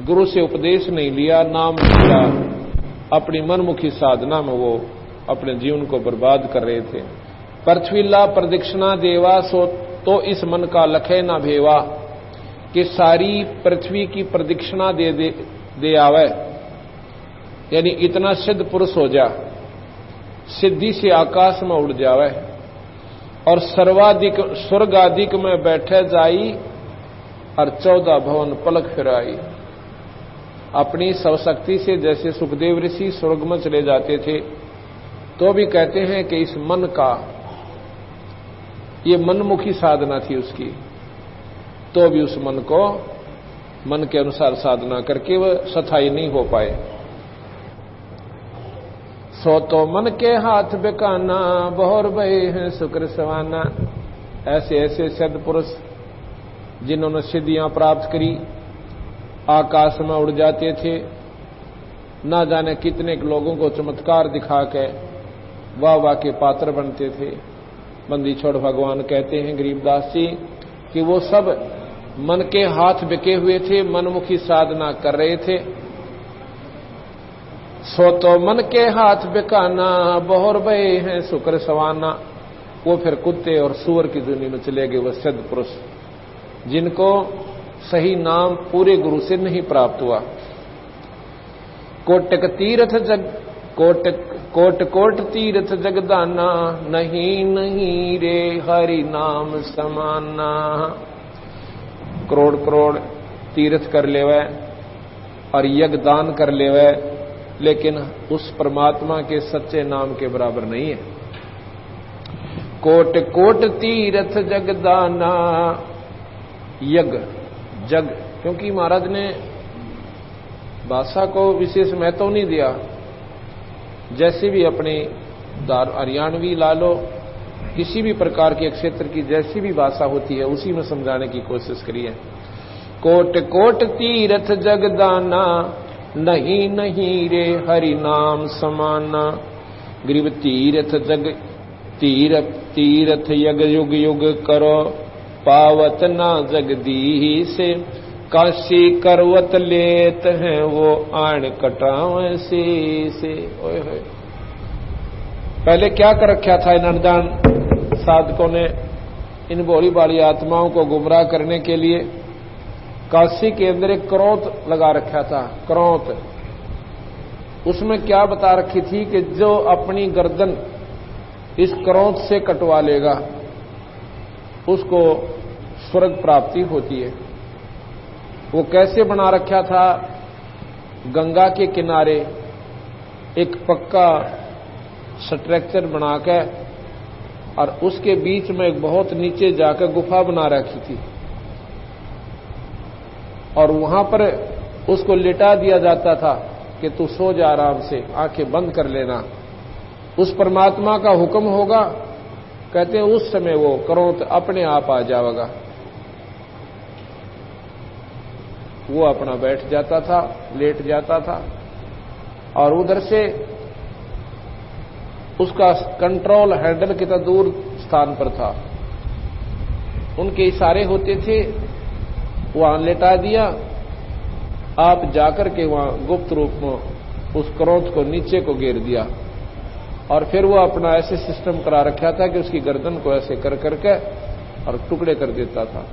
गुरु से उपदेश नहीं लिया, नाम नहीं लिया, अपनी मनमुखी साधना में वो अपने जीवन को बर्बाद कर रहे थे। पृथ्वीला प्रदक्षिणा देवा सो तो इस मन का लखे ना भेवा, कि सारी पृथ्वी की प्रदक्षिणा दे आवे, यानी इतना सिद्ध पुरुष हो जा, सिद्धि से आकाश में उड़ जावे और सर्वाधिक स्वर्गाधिक में बैठे जाई और 14 भवन पलक फिराई। अपनी स्वशक्ति से जैसे सुखदेव ऋषि स्वर्ग में चले जाते थे, तो भी कहते हैं कि इस मन का, ये मनमुखी साधना थी उसकी, तो भी उस मन को मन के अनुसार साधना करके वह स्थायी नहीं हो पाए। सो तो मन के हाथ बेकाना, बहुर भय है शुक्र सवाना। ऐसे ऐसे सिद्ध पुरुष जिन्होंने सिद्धियां प्राप्त करी, आकाश में उड़ जाते थे, ना जाने कितने लोगों को चमत्कार दिखा के वाह वाह के पात्र बनते थे। बंदी छोड़ भगवान कहते हैं गरीबदास जी कि वो सब मन के हाथ बिके हुए थे, मनमुखी साधना कर रहे थे। सो तो मन के हाथ बिकाना, बहुर भय है शुक्र सवाना। वो फिर कुत्ते और सूअर की दुनिया में चले गए, वह सिद्ध पुरुष जिनको सही नाम पूरे गुरु से नहीं प्राप्त हुआ। कोटक तीर्थ जग कोट कोट तीर्थ जगदाना, नहीं नहीं रे हरि नाम समाना। करोड़ करोड़ तीर्थ कर लेवे और यज्ञ दान कर लेवे, लेकिन उस परमात्मा के सच्चे नाम के बराबर नहीं है। कोट कोट तीर्थ जगदाना, यज्ञ जग, क्योंकि महाराज ने भाषा को विशेष महत्व नहीं दिया। जैसे भी अपनी हरियाणवी ला लो, किसी भी प्रकार के क्षेत्र की जैसी भी भाषा होती है उसी में समझाने की कोशिश करिए। कोट कोट तीर्थ जगदाना, नहीं नहीं रे हरि नाम समाना। ग्रीव तीर्थ जग तीर्थ यग युग युग करो, पावत ना जगदीश। काशी करवत लेत हैं वो आण कटावे से। ओए होए, पहले क्या कर रखा था इन अनजान साधकों ने, इन भोली भाली आत्माओं को गुमराह करने के लिए काशी के अंदर एक क्रोत लगा रखा था। क्रोत, उसमें क्या बता रखी थी कि जो अपनी गर्दन इस क्रोत से कटवा लेगा उसको स्वर्ग प्राप्ति होती है। वो कैसे बना रखा था? गंगा के किनारे एक पक्का स्ट्रक्चर बनाकर और उसके बीच में एक बहुत नीचे जाकर गुफा बना रखी थी और वहां पर उसको लिटा दिया जाता था कि तू सो जा आराम से, आंखें बंद कर लेना, उस परमात्मा का हुक्म होगा। कहते हैं उस समय वो क्रोध अपने आप आ जाएगा। वो अपना बैठ जाता था, लेट जाता था और उधर से उसका कंट्रोल हैंडल कितना दूर स्थान पर था, उनके इशारे होते थे, वहां लेटा दिया, आप जाकर के वहां गुप्त रूप में उस क्रोध को नीचे को घेर दिया और फिर वो अपना ऐसे सिस्टम करा रखा था कि उसकी गर्दन को ऐसे कर करके और टुकड़े कर देता था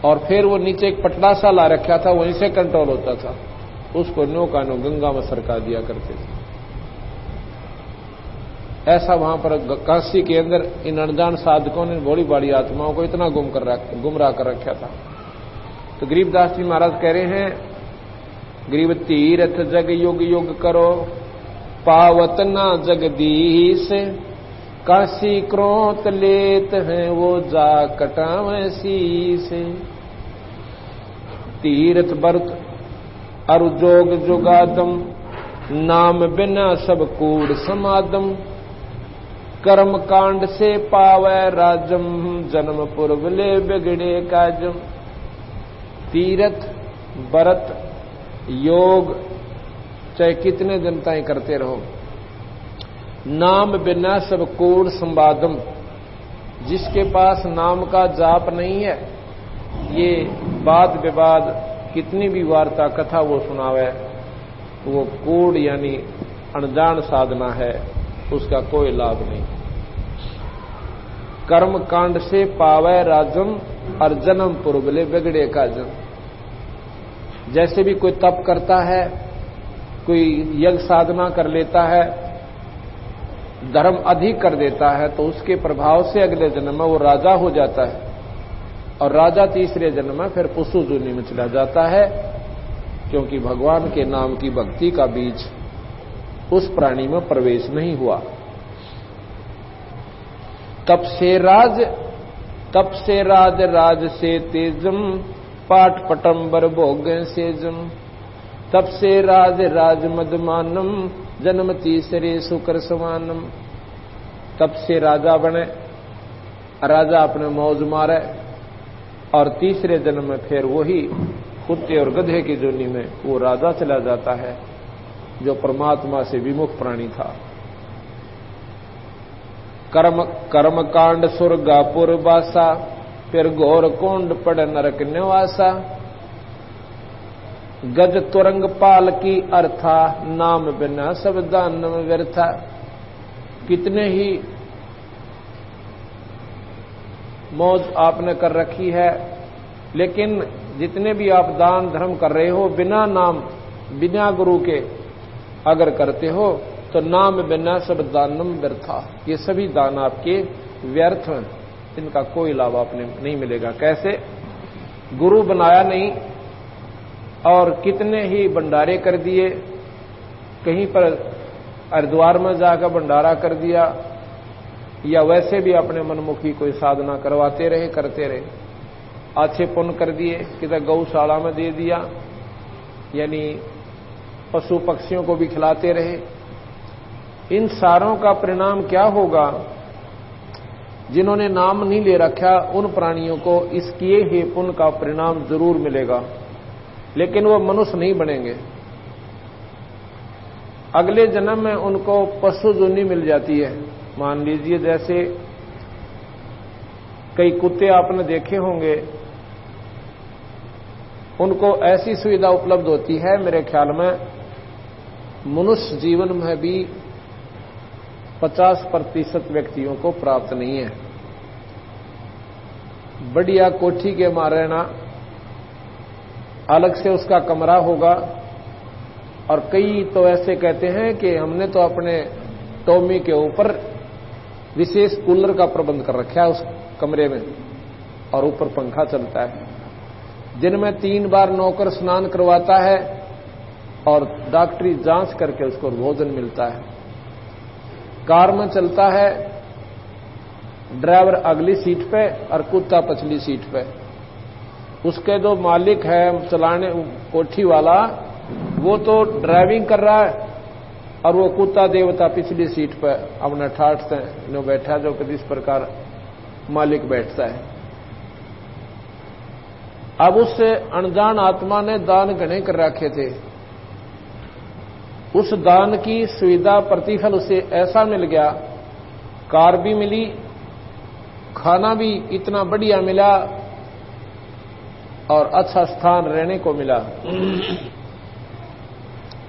और फिर वो नीचे एक पटला सा ला रखा था, वहीं से कंट्रोल होता था। उसको नो का नो गंगा में सरका दिया करते थे। ऐसा वहां पर काशी के अंदर इन अनजान साधकों ने बड़ी बड़ी आत्माओं को इतना गुमराह कर रखा था। तो गरीबदास जी महाराज कह रहे हैं, गरीब तीर्थ जग युग युग करो, पावत ना जगदीश। काशी क्रोत लेत हैं वो जा कटावे शीश। तीर्थ व्रत अरु जोग जुगादम, नाम बिना सब कूड़ समादम। कर्म कांड से पावे राजम, जन्म पूर्व ले बिगड़े काजम। तीर्थ व्रत योग चाहे कितने दिन ताई करते रहो, नाम बिना सब कूड़ संवादम। जिसके पास नाम का जाप नहीं है, ये वाद विवाद कितनी भी वार्ता कथा वो सुनावे, वो कूड़ यानी अनजान साधना है, उसका कोई लाभ नहीं। कर्म कांड से पावे राजम और जन्म पुरबले बिगड़े का जन्म। जैसे भी कोई तप करता है, कोई यज्ञ साधना कर लेता है, धर्म अधिक कर देता है, तो उसके प्रभाव से अगले जन्म में वो राजा हो जाता है, और राजा तीसरे जन्म में फिर पशु योनि में चला जाता है, क्योंकि भगवान के नाम की भक्ति का बीज उस प्राणी में प्रवेश नहीं हुआ। तप से राज राज से तेजम, पाठ पटंबर भोग सेजम। तप से राज मदमानम, जन्म तीसरे सुकर समानम। तप से राजा बने, राजा अपने मौज मारे, और तीसरे जन्म में फिर वही कुत्ते और गधे की जोनी में वो राजा चला जाता है, जो परमात्मा से विमुख प्राणी था। कर्म कांड सुरगापुर बासा, फिर घोर कोंड पड़ नरक निवासा। गज तुरंग पाल की अर्था, नाम बिना सब दानम व्यर्था। कितने ही मौज आपने कर रखी है, लेकिन जितने भी आप दान धर्म कर रहे हो, बिना नाम बिना गुरु के अगर करते हो, तो नाम बिना सब दानम व्यर्था। ये सभी दान आपके व्यर्थ हैं, इनका कोई लाभ आपने नहीं मिलेगा। कैसे? गुरु बनाया नहीं, और कितने ही भंडारे कर दिए, कहीं पर हरिद्वार में जाकर भंडारा कर दिया, या वैसे भी अपने मनमुखी कोई साधना करवाते रहे, करते रहे, अच्छे पुण्य कर दिए, किधर गौशाला में दे दिया, यानी पशु पक्षियों को भी खिलाते रहे। इन सारों का परिणाम क्या होगा? जिन्होंने नाम नहीं ले रखा, उन प्राणियों को इस किए ही पुण्य का परिणाम जरूर मिलेगा, लेकिन वो मनुष्य नहीं बनेंगे। अगले जन्म में उनको पशु योनि मिल जाती है। मान लीजिए जैसे कई कुत्ते आपने देखे होंगे, उनको ऐसी सुविधा उपलब्ध होती है, मेरे ख्याल में मनुष्य जीवन में भी 50% व्यक्तियों को प्राप्त नहीं है। बढ़िया कोठी के मारे ना, अलग से उसका कमरा होगा, और कई तो ऐसे कहते हैं कि हमने तो अपने टॉमी के ऊपर विशेष कूलर का प्रबंध कर रखा है उस कमरे में, और ऊपर पंखा चलता है। दिन में 3 बार नौकर स्नान करवाता है, और डॉक्टरी जांच करके उसको भोजन मिलता है। कार में चलता है, ड्राइवर अगली सीट पे और कुत्ता पछली सीट पे। उसके जो मालिक है चलाने कोठी वाला, वो तो ड्राइविंग कर रहा है, और वो कुत्ता देवता पिछली सीट पे अपना ठाठ से न बैठा, जो कि इस प्रकार मालिक बैठता है। अब उस अनजान आत्मा ने दान घने कर रखे थे, उस दान की सुविधा प्रतिफल उसे ऐसा मिल गया, कार भी मिली, खाना भी इतना बढ़िया मिला, और अच्छा स्थान रहने को मिला,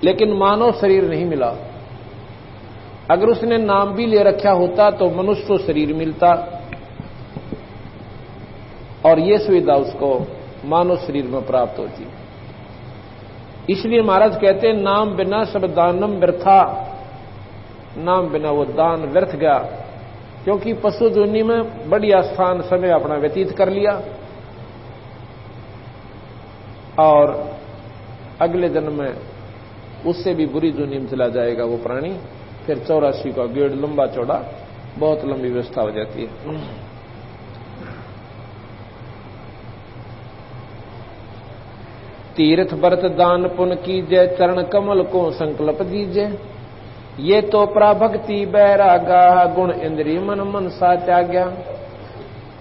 लेकिन मानव शरीर नहीं मिला। अगर उसने नाम भी ले रखा होता तो मनुष्य को शरीर मिलता, और ये सुविधा उसको मानव शरीर में प्राप्त होती। इसलिए महाराज कहते हैं, नाम बिना सब दानम व्यर्था। नाम बिना वो दान व्यर्थ गया, क्योंकि पशु योनि में बढ़िया स्थान समय अपना व्यतीत कर लिया, और अगले जन्म में उससे भी बुरी योनि में चला जाएगा वो प्राणी। फिर 84 का गेड़ लंबा चौड़ा, बहुत लंबी व्यवस्था हो जाती है। तीर्थ व्रत दान पुण्य कीजय, चरण कमल को संकल्प दीजिए। ये तो प्राभक्ति बैरागा, गुण इंद्रिय मन मन सा त्याग्या।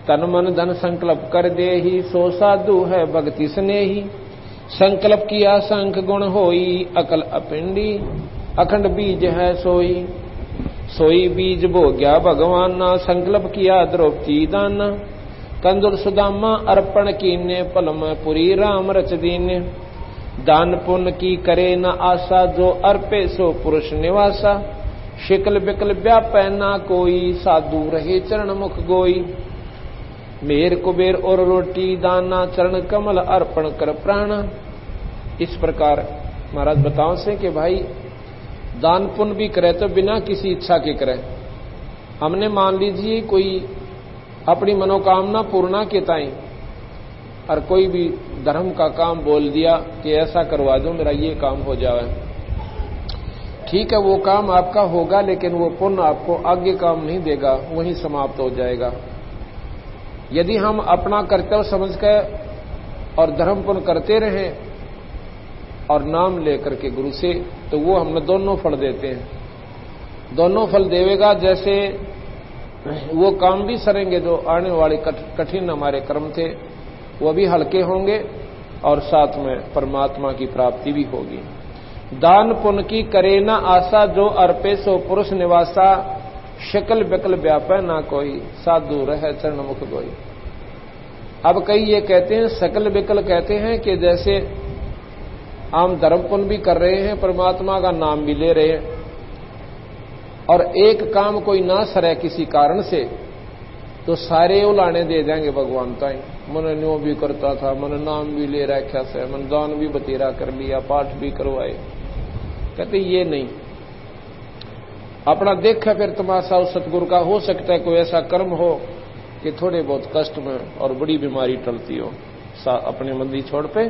तन मन धन संकल्प कर दे ही, सो साधु है भक्ति स्नेही। संकल्प किया संख गुण होई, अकल अपिंडी अखंड बीज है सोई। सोई बीज भोग्या भगवान ना, संकल्प किया द्रौपदी दाना। कंदुर सुदामा अर्पण कीने, पल में पुरी राम रच दीने। दान पुण्य की करे न आशा, जो अर्पे सो पुरुष निवासा। शिकल बिकल व्यापै ना कोई, साधु रहे चरण मुख गोई। मेर कुबेर और रोटी दाना, चरण कमल अर्पण कर प्राण। इस प्रकार महाराज बताओ से कि भाई दान पुण्य भी करे तो बिना किसी इच्छा के करे। हमने मान लीजिए कोई अपनी मनोकामना पूर्णा के ताई और कोई भी धर्म का काम बोल दिया कि ऐसा करवा दो मेरा ये काम हो जाए, ठीक है वो काम आपका होगा, लेकिन वो पुण्य आपको आगे काम नहीं देगा, वहीं समाप्त हो जाएगा। यदि हम अपना कर्तव्य समझ कर और धर्म पुण्य करते रहें और नाम लेकर के गुरु से, तो वो हमें दोनों फल देते हैं। दोनों फल देवेगा, जैसे वो काम भी सरेंगे जो आने वाले कठिन हमारे कर्म थे वो भी हल्के होंगे और साथ में परमात्मा की प्राप्ति भी होगी। दान पुण्य की करे न आशा, जो अर्पे सो पुरुष निवासा। शकल बिकल व्यापै ना कोई, साधु रह चरण मुख गोई। अब कई ये कहते हैं, सकल बिकल कहते हैं कि जैसे हम धर्म पुण्य भी कर रहे हैं, परमात्मा का नाम भी ले रहे हैं, और एक काम कोई ना सरे किसी कारण से, तो सारे उलाने दे देंगे भगवान ताई। मन न्यो भी करता था, मन नाम भी ले रखा से, मन दान भी बतेरा कर लिया, पाठ भी करवाए। कहते ये नहीं, अपना देखा फिर तमाशा उस सतगुरु का। हो सकता है कोई ऐसा कर्म हो कि थोड़े बहुत कष्ट में और बड़ी बीमारी टलती हो, अपने मंदी छोड़ पे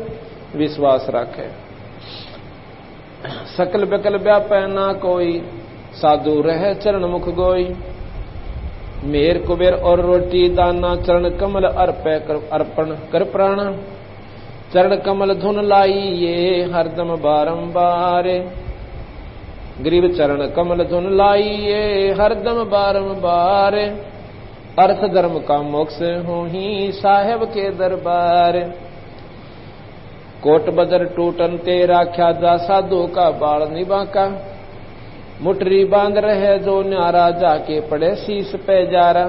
विश्वास रखे। सकल बिकल व्यापै ना कोई, साधु रह चरण मुख गोई। मेर कुबेर और रोटी दाना, चरण कमल अर्पण कर प्राण। चरण कमल धुन लाई ये, हरदम बारंबार। गरीब चरण कमल धुन लाई ये, हरदम बारंबार। अर्थ धर्म का मोक्ष हो ही, साहेब के दरबार। कोट बदर टूटन ते राख्या, जा साधु का बाल निबाका। मुटरी बांध रहे जो न्यारा, जाके पड़े शीश पे जारा।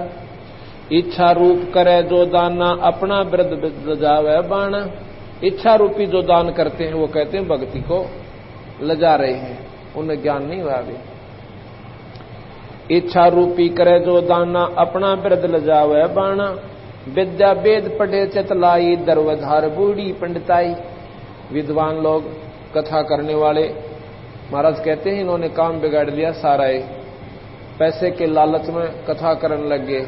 इच्छा रूप करे जो दाना, अपना वृद्ध लजावे बाणा। इच्छा रूपी जो दान करते हैं वो कहते हैं भक्ति को लजा रहे हैं, उन्हें ज्ञान नहीं हुआ अभी। इच्छा रूपी करे जो दाना, अपना वृद्ध लजावे बाणा। विद्या वेद पढ़े चतलाई, दरवधार बूढ़ी पंडिताई। विद्वान लोग कथा करने वाले महाराज कहते हैं इन्होंने काम बिगाड़ लिया सारा। पैसे के लालच में कथा करने लग गए,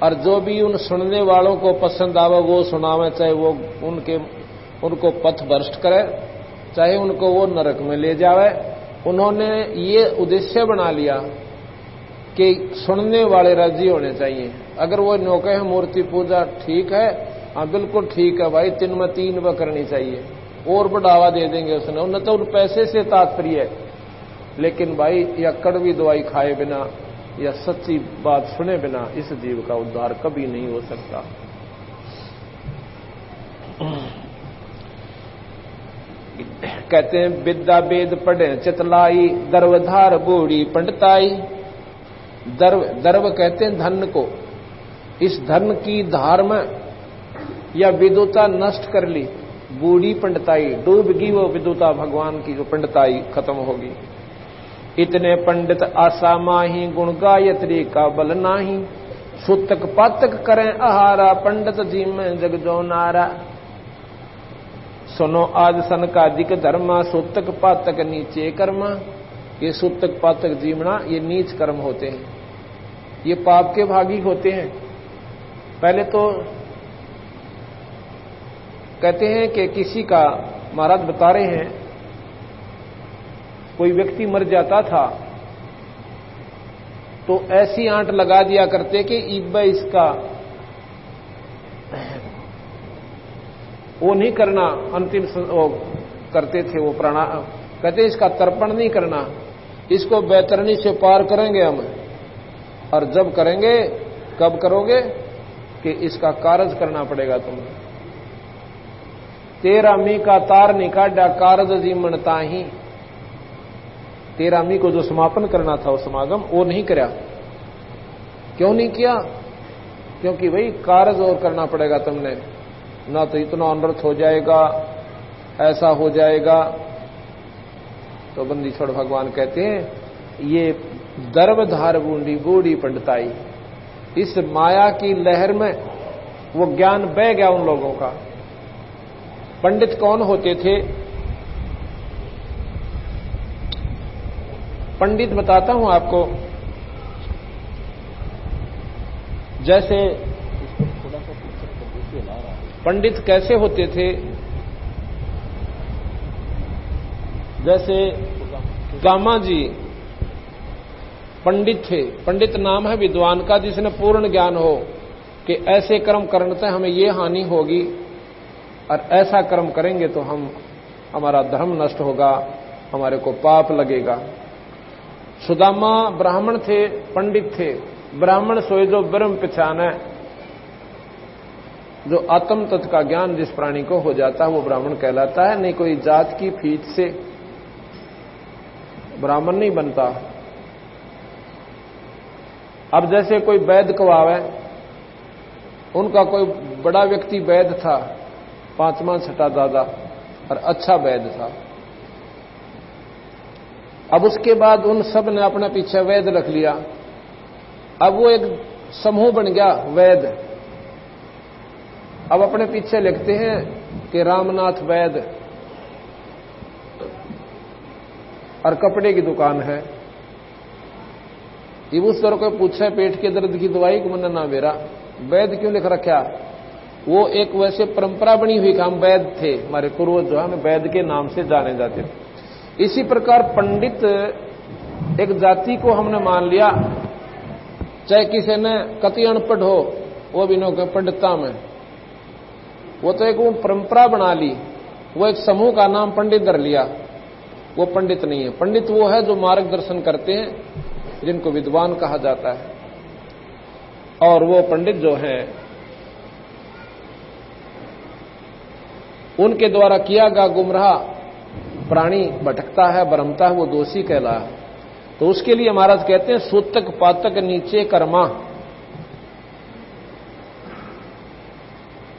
और जो भी उन सुनने वालों को पसंद आवे वो सुनावे, चाहे वो उनको पथ भ्रष्ट करे, चाहे उनको वो नरक में ले जावे। उन्होंने ये उद्देश्य बना लिया कि सुनने वाले राजी होने चाहिए। अगर वो नौके है मूर्ति पूजा ठीक है, हाँ बिल्कुल ठीक है भाई, 3 में 3 व करनी चाहिए, और बढ़ावा दे देंगे उसने। उन्हें तो उन पैसे से तात्पर्य है, लेकिन भाई या कड़वी दवाई खाए बिना या सच्ची बात सुने बिना इस जीव का उद्धार कभी नहीं हो सकता। कहते हैं विद्या वेद पढ़े चितलाई, दर्वधार बूढ़ी पंडिताई। दर्व कहते हैं धन को। इस धन की धार में या विदुता नष्ट कर ली, बूढ़ी पंडिताई डूब गई, वो विदुता भगवान की जो पंडिताई खत्म होगी। इतने पंडित आशा माही, गुण गायत्री का बल नाही। सुतक पातक करें आहारा, पंडित जी में जग जो नारा। सुनो आज सन का अधिक धर्मा, सुतक पातक नीचे कर्मा। ये सुतक पातक जीवना ये नीच कर्म होते हैं, ये पाप के भागी होते हैं। पहले तो कहते हैं कि किसी का, महाराज बता रहे हैं, कोई व्यक्ति मर जाता था तो ऐसी आंट लगा दिया करते कि इब्बा इसका वो नहीं करना, अंतिम वो करते थे वो प्राणा, कहते इसका तर्पण नहीं करना, इसको बैतरनी से पार करेंगे हम। और जब करेंगे, कब करोगे कि इसका कारज करना पड़ेगा तुम्हें। तेरा मी का तार निकाडा, कारज जीवनता ही। तेरा मी को जो समापन करना था वो समागम वो नहीं करा। क्यों नहीं किया? क्योंकि भाई कार्य और करना पड़ेगा तुमने, ना तो इतना अनर्थ हो जाएगा, ऐसा हो जाएगा। तो बंदी छोड़ भगवान कहते हैं ये दर्वधार बूंदी बूढ़ी पंडिताई, इस माया की लहर में वो ज्ञान बह गया उन लोगों का। पंडित कौन होते थे? पंडित बताता हूं आपको। जैसे पंडित कैसे होते थे, जैसे गामा जी पंडित थे। पंडित नाम है विद्वान का जिसने पूर्ण ज्ञान हो कि ऐसे कर्म करने से हमें ये हानि होगी और ऐसा कर्म करेंगे तो हमारा धर्म नष्ट होगा, हमारे को पाप लगेगा। सुदामा ब्राह्मण थे, पंडित थे। ब्राह्मण सोए जो ब्रह्म पहचाने, जो आत्म तत्व का ज्ञान जिस प्राणी को हो जाता है वो ब्राह्मण कहलाता है। नहीं कोई जात की फीट से ब्राह्मण नहीं बनता। अब जैसे कोई वैद कवावे, उनका कोई बड़ा व्यक्ति वैद था, 5वां 6ठा दादा, और अच्छा वैद था। अब उसके बाद उन सब ने अपने पीछे वैद रख लिया। अब वो एक समूह बन गया वैद। अब अपने पीछे लिखते हैं कि रामनाथ वैद, और कपड़े की दुकान है। ये उस तरह को पूछे पेट के दर्द की दवाई को मन ना मेरा वैद क्यों लिख रखा? वो एक वैसे परंपरा बनी हुई कि हम वैद थे, हमारे पूर्वज जो हमें वैद के नाम से जाने जाते थे। इसी प्रकार पंडित एक जाति को हमने मान लिया, चाहे किसी ने कति अनपढ़ हो वो भी नो पंडितता में, वो तो एक वो परंपरा बना ली, वो एक समूह का नाम पंडित धर लिया। वो पंडित नहीं है। पंडित वो है जो मार्गदर्शन करते हैं, जिनको विद्वान कहा जाता है। और वो पंडित जो हैं उनके द्वारा किया गया गुमराह प्राणी भटकता है, भ्रमता है, वो दोषी कहला है। तो उसके लिए महाराज कहते हैं सूतक पातक नीचे कर्मा,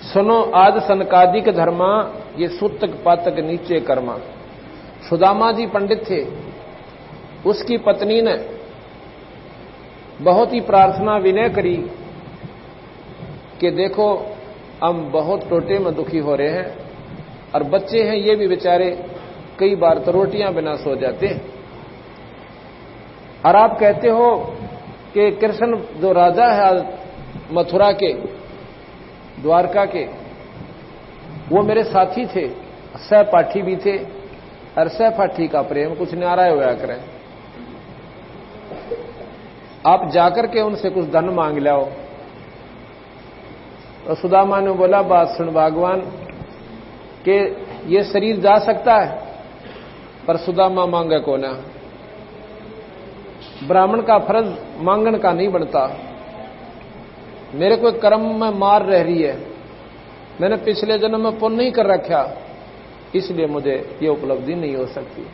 सुनो आज सनकादिक धर्मा, ये सूतक पातक नीचे कर्मा। सुदामा जी पंडित थे, उसकी पत्नी ने बहुत ही प्रार्थना विनय करी कि देखो हम बहुत टोटे में दुखी हो रहे हैं, और बच्चे हैं ये भी बेचारे कई बार तो रोटियां बिना सो जाते हैं। और आप कहते हो कि कृष्ण जो राजा है मथुरा के, द्वारका के, वो मेरे साथी थे, सहपाठी भी थे, और सहपाठी का प्रेम कुछ न्यारा होया करे। आप जाकर के उनसे कुछ धन मांग लाओ। तो सुदामा ने बोला बात सुन भगवान कि ये शरीर जा सकता है, पर सुदामा मांगे को ना। ब्राह्मण का फर्ज मांगन का नहीं बनता। मेरे को कर्म में मार रह रही है, मैंने पिछले जन्म में पुण्य नहीं कर रखा, इसलिए मुझे ये उपलब्धि नहीं हो सकती।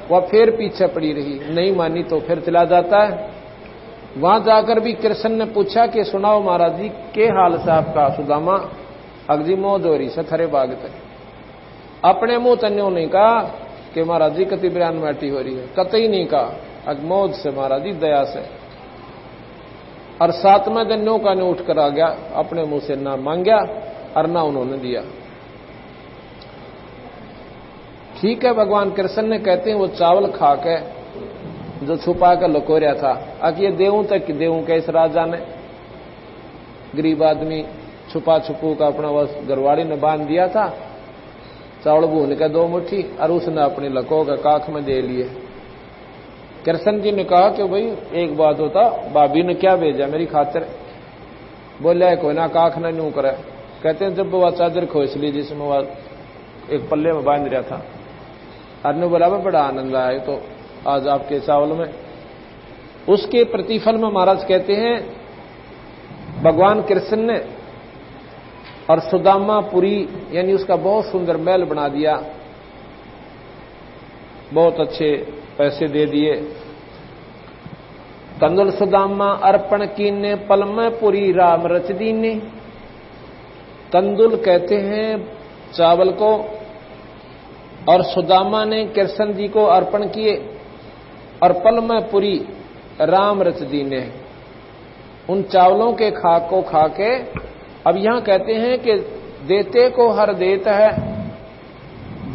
वह फिर पीछे पड़ी रही, नहीं मानी तो फिर चला जाता है। वहां जाकर भी कृष्ण ने पूछा कि सुनाओ महाराज जी के हाल से आपका? सुदामा अगजी मोदोरी सथरे बागत, अपने मुंह तन्यो नहीं कहा कि महाराज जी कति बयान मैटी हो रही है, कतई नहीं कहा, अगमोद से महाराज जी दया से। और 7वें दिन नो का उठ कर आ गया, अपने मुंह से ना मांगया और ना उन्होंने दिया। ठीक है, भगवान कृष्ण ने कहते हैं वो चावल खा के जो छुपा कर लकोरिया था, आखिर ये देऊं तक देऊं के इस राजा ने, गरीब आदमी छुपा छुपू का अपना बस गरवाड़ी ने बांध दिया था, चावल भून के 2 मुट्ठी, और उसने अपनी लको का काख में दे लिए। कृष्ण जी ने कहा कि भाई एक बात होता, भाभी ने क्या भेजा मेरी खातिर? बोले कोई ना काख ना न्यू करे। कहते हैं जब वह चादर खोस ली जिसमें वह एक पल्ले में बांध रहा था, अरने बोला बड़ा आनंद आया तो आज आपके चावल में। उसके प्रतिफल में महाराज कहते हैं भगवान कृष्ण ने और सुदामापुरी यानी उसका बहुत सुंदर महल बना दिया, बहुत अच्छे पैसे दे दिए। कंदुल सुदामा अर्पण कीने पल में पुरी राम रच दीने। कंदुल कहते हैं चावल को, और सुदामा ने कृष्ण जी को अर्पण किए, और पल में पुरी राम रच दीने। उन चावलों के खाक को खा के अब यहां कहते हैं कि देते को हर देता है,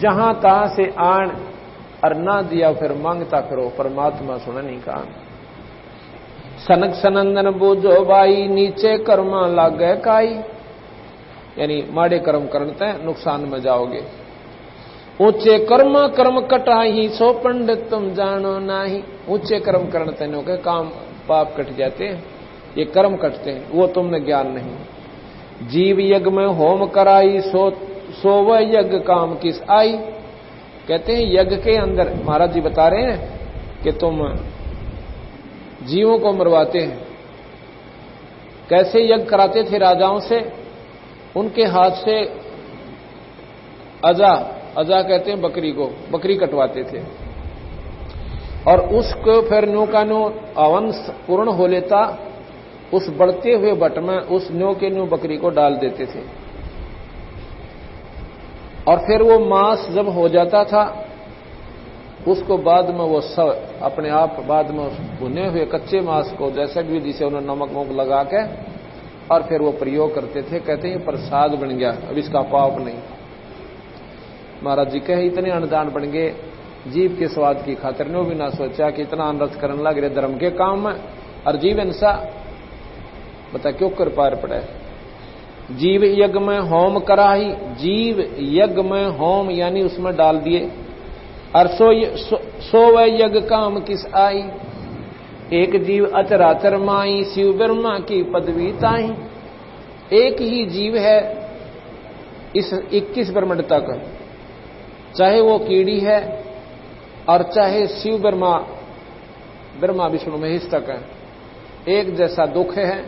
जहां तहां से आन, और ना दिया फिर मांगता करो, परमात्मा सुना नहीं कान। सनक सनंदन बूझो बाई, नीचे कर्मा लागे काई, यानी माड़े कर्म करते नुकसान में जाओगे। ऊंचे कर्मा कर्म कटाही, सो पंडित तुम जानो नाही। ऊंचे कर्म करते नो के काम पाप कट जाते हैं, ये कर्म कटते हैं, वो तुमने ज्ञान नहीं। जीव यज्ञ में होम कराई, सो वह यज्ञ काम किस आई। कहते हैं यज्ञ के अंदर महाराज जी बता रहे हैं कि तुम जीवों को मरवाते हैं। कैसे यज्ञ कराते थे राजाओं से, उनके हाथ से अजा कहते हैं बकरी को, बकरी कटवाते थे, और उसको फिर न्यू का न्यू हवन पूर्ण हो लेता, उस बढ़ते हुए बट में उस न्यू के न्यू बकरी को डाल देते थे, और फिर वो मांस जब हो जाता था उसको बाद में वो सब अपने आप बाद में भुने हुए कच्चे मांस को जैसे विधि से उन्होंने नमक वमक लगा के और फिर वो प्रयोग करते थे। कहते हैं प्रसाद बन गया, अब इसका पाप नहीं। महाराज जी कहे इतने अनुदान बन गए, जीव के स्वाद की खातिर ने भी ना सोचा कि इतना अनर्थ करने लग रहे धर्म के काम में, और जीव हिंसा बता क्यों कर पार पड़े। जीव यज्ञ में होम कराही, जीव यज्ञ में होम यानी उसमें डाल दिए, और सो वह यज्ञ काम किस आई। एक जीव अचराचर माई, शिव ब्रह्मा की पदवी ताई। एक ही जीव है इस 21 ब्रह्मांड तक, चाहे वो कीड़ी है और चाहे शिव ब्रह्मा विष्णु महेश तक है, एक जैसा दुख है,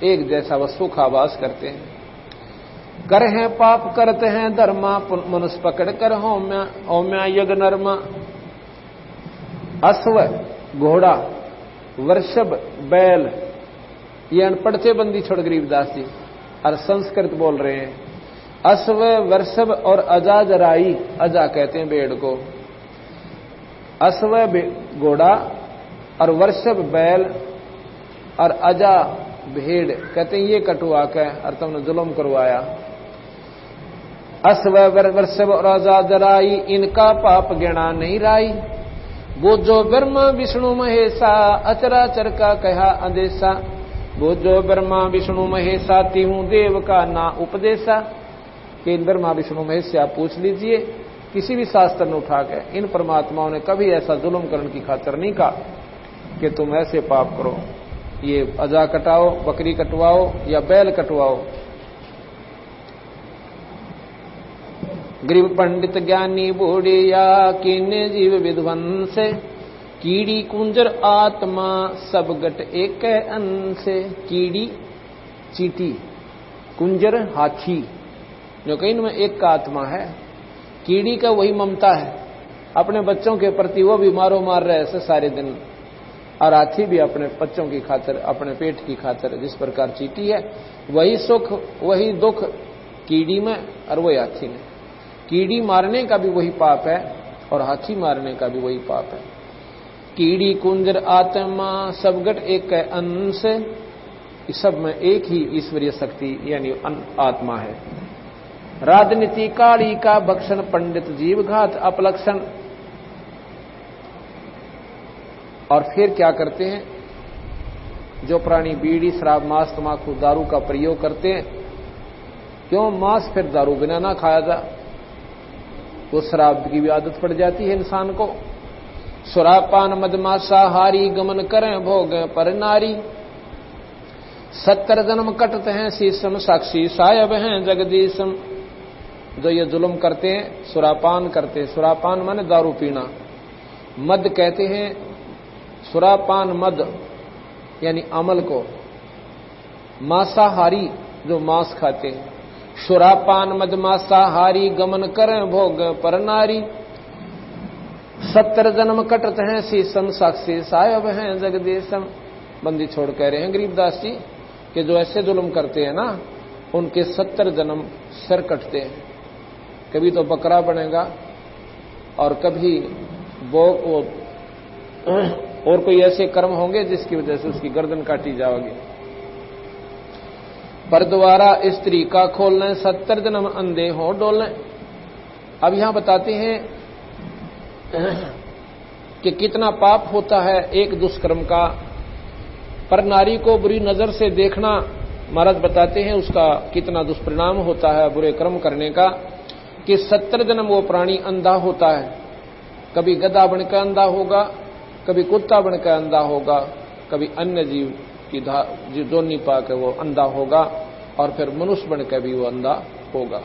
एक जैसा वह सुख आवास करते हैं। कर हैं पाप करते हैं धर्मा, मनुष्य पकड़ कर होम्या यज्ञ नरमा। अश्व घोड़ा वृषभ बैल, ये अनपढ़ थे बंदी छोड़ गरीबदास जी, और संस्कृत बोल रहे हैं। अश्व वृषभ और अजा जराई, अजा कहते हैं भेड़ को, अश्व घोड़ा और वृषभ बैल और अजा भेड़ कहते हैं ये कटुआ के और तुमने जुल्म करवाया। अश्व वृषभ और अजा जराई, इनका पाप गिना नहीं राई। वो जो ब्रह्मा विष्णु महेशा, अचराचर का कहा अंदेशा। वो जो ब्रह्मा विष्णु महेशा, तिहूं देव का ना उपदेशा। कि इन ब्रह्मा विष्णु महेश से आप पूछ लीजिए, किसी भी शास्त्र ने उठा के इन परमात्माओं ने कभी ऐसा जुल्म करने की खातिर नहीं कहा कि तुम ऐसे पाप करो, ये अजा कटाओ, बकरी कटवाओ या बैल कटवाओ। गरीब पंडित ज्ञानी बूढ़िया, किन्ने जीव विध्वंस। कीड़ी कुंजर आत्मा, सब गट एक अंश। कीड़ी चींटी, कुंजर हाथी, जो कहीं इनमें एक का आत्मा है। कीड़ी का वही ममता है, अपने बच्चों के प्रति वो भी मारो मार रहे ऐसे सारे दिन, और हाथी भी अपने बच्चों की खातिर, अपने पेट की खातिर, जिस प्रकार चींटी है वही सुख वही दुख कीड़ी में और वही हाथी में। कीड़ी मारने का भी वही पाप है और हाथी मारने का भी वही पाप है। कीड़ी कुंजर आत्मा, सब गट एक अंश। इस सब में एक ही ईश्वरीय शक्ति यानी आत्मा है। राजनीति काली का भक्षण, पंडित जीव घात अपलक्षण। और फिर क्या करते हैं, जो प्राणी बीड़ी शराब मांस तंबाकू दारू का प्रयोग करते हैं, क्यों मांस फिर दारू बिना ना खाया जा, वो शराब की भी आदत पड़ जाती है इंसान को। सुरापान मदमासाहारी, गमन करें भोग पर नारी। 70 जन्म कटते हैं शीशम, साक्षी सायब हैं जगदीशम। जो ये जुल्म करते हैं, सुरापान करते हैं, सुरापान माने दारू पीना, मद कहते हैं, सुरापान मद यानी अमल को, मांसाहारी जो मांस खाते हैं। सुरापान मद मांसाहारी, गमन करें भोग पर नारी। 70 जन्म कटते हैं शीशम, साक्षी सायब हैं जगदीशम। बंदी छोड़ कह रहे हैं गरीबदास जी कि जो ऐसे जुल्म करते हैं ना उनके 70 जन्म सिर कटते हैं। कभी तो बकरा बनेगा और कभी वो और कोई ऐसे कर्म होंगे जिसकी वजह से उसकी गर्दन काटी जाएगी। पर द्वारा स्त्री का खोलने 70 जन्म अंधे हो डोलने। अब यहां बताते हैं कि कितना पाप होता है एक दुष्कर्म का। पर नारी को बुरी नजर से देखना महाराज बताते हैं उसका कितना दुष्परिणाम होता है बुरे कर्म करने का, कि 70 जन्म वो प्राणी अंधा होता है। कभी गधा बनकर अंधा होगा, कभी कुत्ता बनकर अंधा होगा, कभी अन्य जीव की जोनी पाकर वो अंधा होगा और फिर मनुष्य बनकर भी वो अंधा होगा।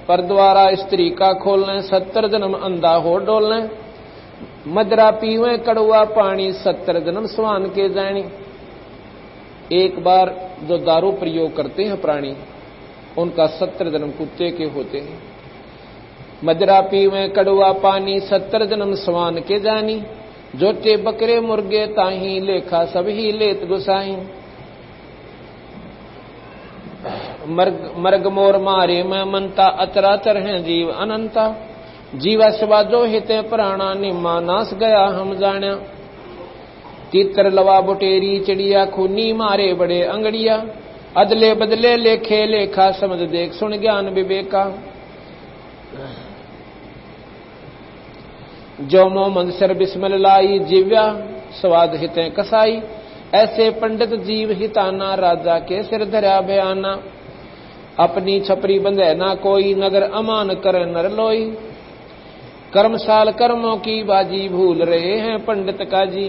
पर द्वारा स्त्री का खोलने 70 जन्म अंधा हो डोलने। मदरा पीवे कड़ुआ पानी 70 जन्म स्वान के जानी। एक बार जो दारू प्रयोग करते हैं प्राणी उनका 70 जन्म कुत्ते के होते हैं। मदरा पीवे कड़ुआ पानी 70 जन्म स्वान के जानी। जोटे बकरे मुर्गे ताही लेखा सभी लेत गुसाई। मर्ग मोर मारे मैं मनता अचराचर हैं जीव अनंता। जीवा शिवा जो हिते प्राणा निम्मा नाश गया हम जाण्या। तीतर लवा बुटेरी चिड़िया खूनी मारे बड़े अंगड़िया। अदले बदले लेखे लेखा समझ देख सुन ज्ञान विवेका। जो मो मंसर बिस्मल लाई जीव्या स्वाद हिते कसाई। ऐसे पंडित जीव हिताना राजा के सिर धरा बयाना। अपनी छपरी बंधे ना कोई नगर अमान कर नर लोई। कर्मशाल कर्मों की बाजी भूल रहे हैं पंडित का जी।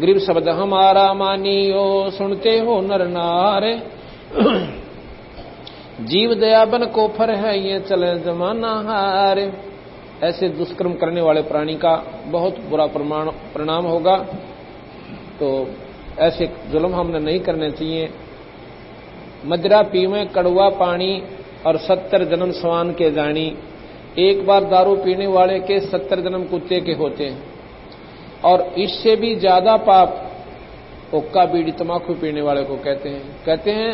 गरीब शब्द हमारा मानियो सुनते हो नर नारे। जीव दया बन को फर है ये चले जमाना हारे। ऐसे दुष्कर्म करने वाले प्राणी का बहुत बुरा परिणाम होगा। तो ऐसे जुल्म हमने नहीं करने चाहिए। मदरा पीवे कड़वा पानी और 70 जन्म स्वान के जानी। एक बार दारू पीने वाले के 70 जन्म कुत्ते के होते हैं। और इससे भी ज्यादा पाप हुक्का बीड़ी तमाकू पीने वाले को कहते हैं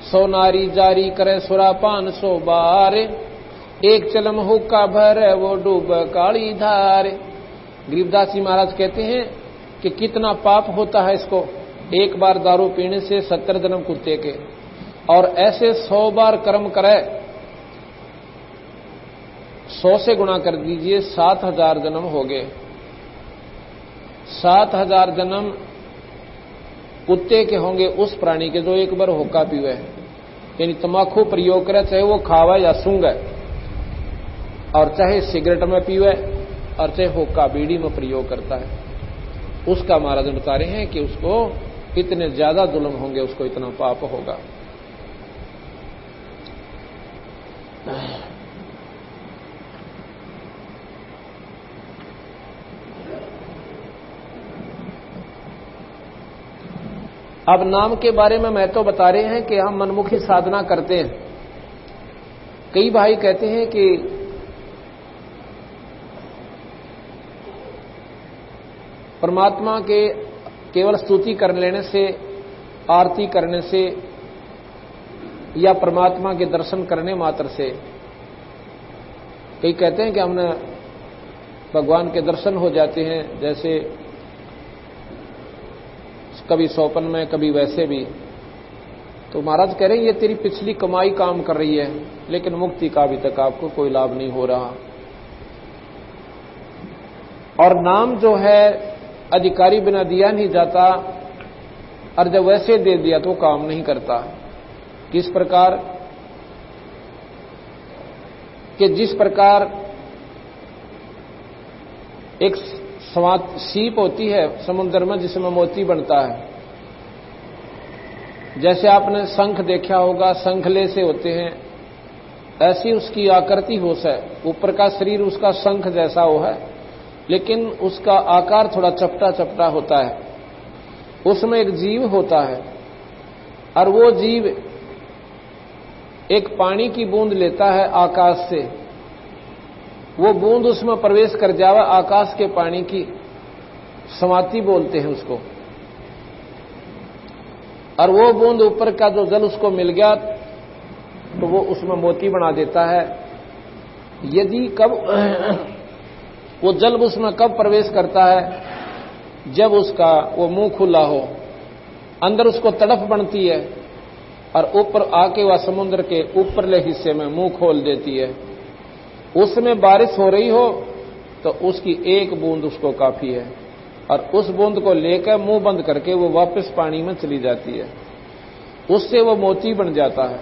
100 नारी जारी करे सुरापान 100 बार। एक चलम हुक्का भर वो डूब काली धार। गरीबदास जी महाराज कहते हैं कि कितना पाप होता है इसको। एक बार दारू पीने से 70 जन्म कुत्ते के, और ऐसे 100 बार कर्म करे 100 से गुणा कर दीजिए 7000 जन्म हो गए। 7000 जन्म कुत्ते के होंगे उस प्राणी के जो एक बार हुक्का पीवे, यानी तमाकू प्रयोग करे, चाहे वो खावे या सूंघे, और चाहे सिगरेट में पीवे और चाहे हुक्का बीड़ी में प्रयोग करता है। उसका महाराज बता रहे हैं कि उसको इतने ज्यादा जुल्म होंगे, उसको इतना पाप होगा। अब नाम के बारे में मैं तो बता रहे हैं कि हम मनमुखी साधना करते हैं। कई भाई कहते हैं कि परमात्मा के केवल स्तुति कर लेने से, आरती करने से या परमात्मा के दर्शन करने मात्र से, कई कहते हैं कि हमने भगवान के दर्शन हो जाते हैं, जैसे कभी सौपन में कभी वैसे भी। तो महाराज कह रहे हैं ये तेरी पिछली कमाई काम कर रही है, लेकिन मुक्ति का अभी तक आपको कोई लाभ नहीं हो रहा। और नाम जो है अधिकारी बिना दिया नहीं जाता, और जब वैसे दे दिया तो काम नहीं करता। किस प्रकार कि जिस प्रकार एक सीप होती है समुद्र में जिसमें मोती बनता है, जैसे आपने शंख देखा होगा, शंखले से होते हैं, ऐसी उसकी आकृति हो है। ऊपर का शरीर उसका शंख जैसा हो है, लेकिन उसका आकार थोड़ा चपटा चपटा होता है। उसमें एक जीव होता है, और वो जीव एक पानी की बूंद लेता है आकाश से। वो बूंद उसमें प्रवेश कर जावे आकाश के पानी की, समाति बोलते हैं उसको। और वो बूंद ऊपर का जो जल उसको मिल गया तो वो उसमें मोती बना देता है। यदि कब वो जल उसमें कब प्रवेश करता है, जब उसका वो मुंह खुला हो, अंदर उसको तड़फ बनती है और ऊपर आके वह समुद्र के ऊपरले हिस्से में मुंह खोल देती है। उसमें बारिश हो रही हो तो उसकी एक बूंद उसको काफी है और उस बूंद को लेकर मुंह बंद करके वो वापस पानी में चली जाती है। उससे वो मोती बन जाता है।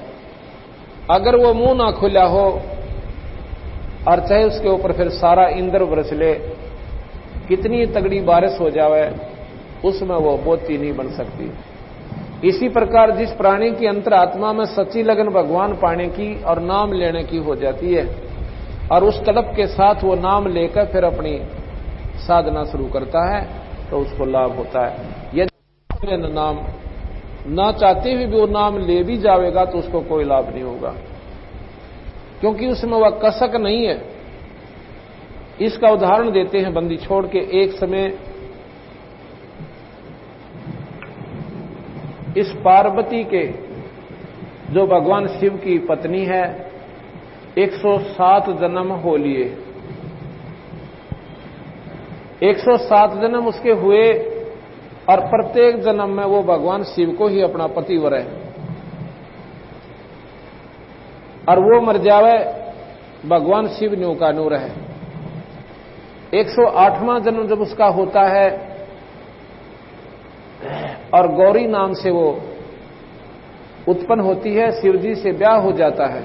अगर वो मुंह ना खुला हो और चाहे उसके ऊपर फिर सारा इंद्र बरस ले, कितनी तगड़ी बारिश हो जावे, उसमें वो मोती नहीं बन सकती। इसी प्रकार जिस प्राणी की अंतरात्मा में सच्ची लगन भगवान पाने की और नाम लेने की हो जाती है और उस तड़प के साथ वो नाम लेकर फिर अपनी साधना शुरू करता है तो उसको लाभ होता है। यदि नाम ना चाहते हुए भी वो नाम ले भी जाएगा तो उसको कोई लाभ नहीं होगा, क्योंकि उसमें वह कसक नहीं है। इसका उदाहरण देते हैं बंदी छोड़ के। एक समय इस पार्वती के जो भगवान शिव की पत्नी है 107 जन्म हो लिए। 107 जन्म उसके हुए और प्रत्येक जन्म में वो भगवान शिव को ही अपना पतिवर है और वो मर जावे भगवान शिव न्यू का नूर है। 108वां जन्म जब उसका होता है और गौरी नाम से वो उत्पन्न होती है, शिव जी से ब्याह हो जाता है।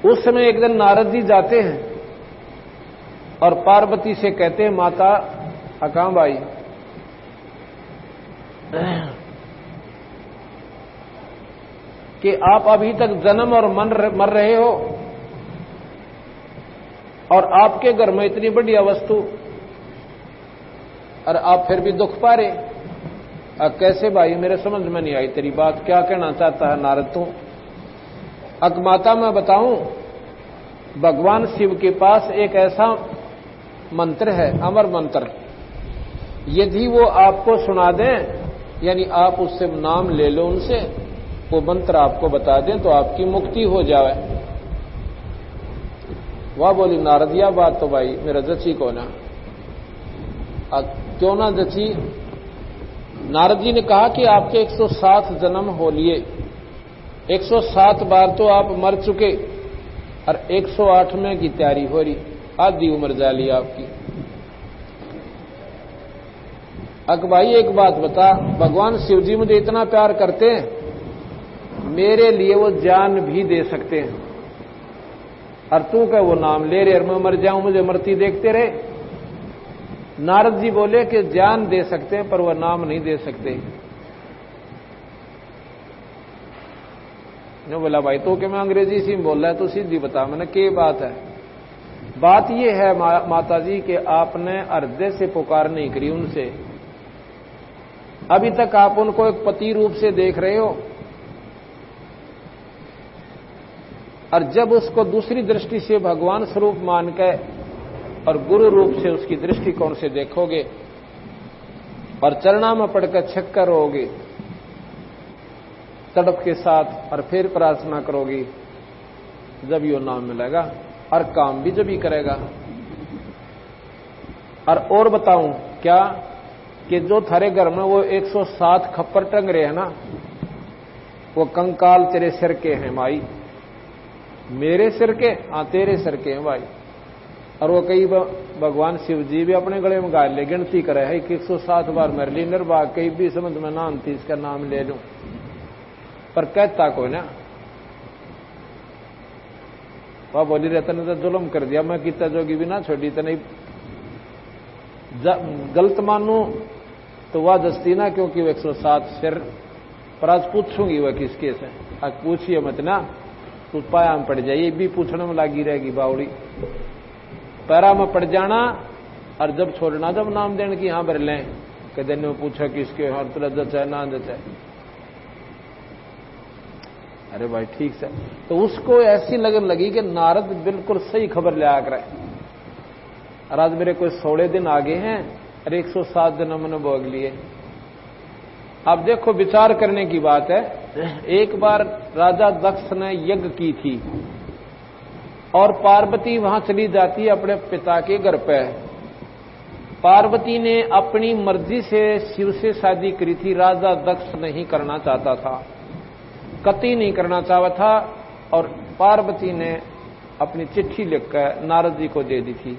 उस समय एक दिन नारद जी जाते हैं और पार्वती से कहते हैं, माता अकामबाई, कि आप अभी तक जन्म और मर रहे हो और आपके घर में इतनी बढ़िया वस्तु और आप फिर भी दुख पा रहे। कैसे भाई, मेरे समझ में नहीं आई तेरी बात, क्या कहना चाहता है नारद तू? माता मैं बताऊं, भगवान शिव के पास एक ऐसा मंत्र है, अमर मंत्र, यदि वो आपको सुना दें, यानी आप उससे नाम ले लो उनसे, वो मंत्र आपको बता दें तो आपकी मुक्ति हो जाए। वह बोली नारद यह बात तो भाई मेरा जची को ना, क्यों ना जची? नारद जी ने कहा कि आपके 107 जन्म हो लिए, 107 बार तो आप मर चुके और 108वें की तैयारी हो रही, आधी उम्र जा ली आपकी। भाई एक बात बता, भगवान शिव जी मुझे इतना प्यार करते हैं, मेरे लिए वो जान भी दे सकते हैं और तू क्या वो नाम ले रहे और मैं मर जाऊं, मुझे मरती देखते रहे? नारद जी बोले कि जान दे सकते हैं पर वह नाम नहीं दे सकते। ने बोला भाई तो कि मैं अंग्रेजी से बोल रहा है, तो सीधी बता मैंने क्या बात है? बात यह है माता जी कि आपने हृदय से पुकार नहीं करी उनसे, अभी तक आप उनको एक पति रूप से देख रहे हो और जब उसको दूसरी दृष्टि से भगवान स्वरूप मान के और गुरु रूप से उसकी दृष्टिकोण से देखोगे और चरणा में पड़कर छक्कर होगे तड़प के साथ और फिर प्रार्थना करोगी, जब यो नाम मिलेगा और काम भी जब ही करेगा। और बताऊं क्या कि जो थारे घर में वो 107 खप्पर टंग रहे हैं ना, वो कंकाल तेरे सिर के हैं भाई। मेरे सिर के? हाँ तेरे सिर के हैं भाई। और वो कई भगवान शिव जी भी अपने गले में गाल ले, गिनती करे है कि 107 बार मेरे लिए निर्वाह, कहीं भी समझ में ना आती इसका नाम ले लूं, पर कहता कोई ना। वह बोली रहता ने तो जुल्म कर दिया, मैं कितना जोगी भी ना छोड़ी तो नहीं गलत मानू तो वह दस्ती ना, क्योंकि वो 107 सिर पर आज पूछूंगी वह किसके से, आज पूछिए मत ना, तू पाया में पड़ जाए, ये भी पूछने में लगी रहेगी बावड़ी। पैरा में पड़ जाना और जब छोड़ना, जब नाम देने की यहां भर लें कि दिन में पूछा किसके हर तरह जचाए ना जचाए, अरे भाई ठीक से। तो उसको ऐसी लगन लगी कि नारद बिल्कुल सही खबर ले आकर और आज मेरे कोई 16 दिन आगे हैं और 107 दिन हमने भोग लिए। अब देखो विचार करने की बात है। एक बार राजा दक्ष ने यज्ञ की थी और पार्वती वहां चली जाती अपने पिता के घर पे। पार्वती ने अपनी मर्जी से शिव से शादी करी थी, राजा दक्ष नहीं करना चाहता था, कतई नहीं करना चाहता था। और पार्वती ने अपनी चिट्ठी लिखकर नारद जी को दे दी थी,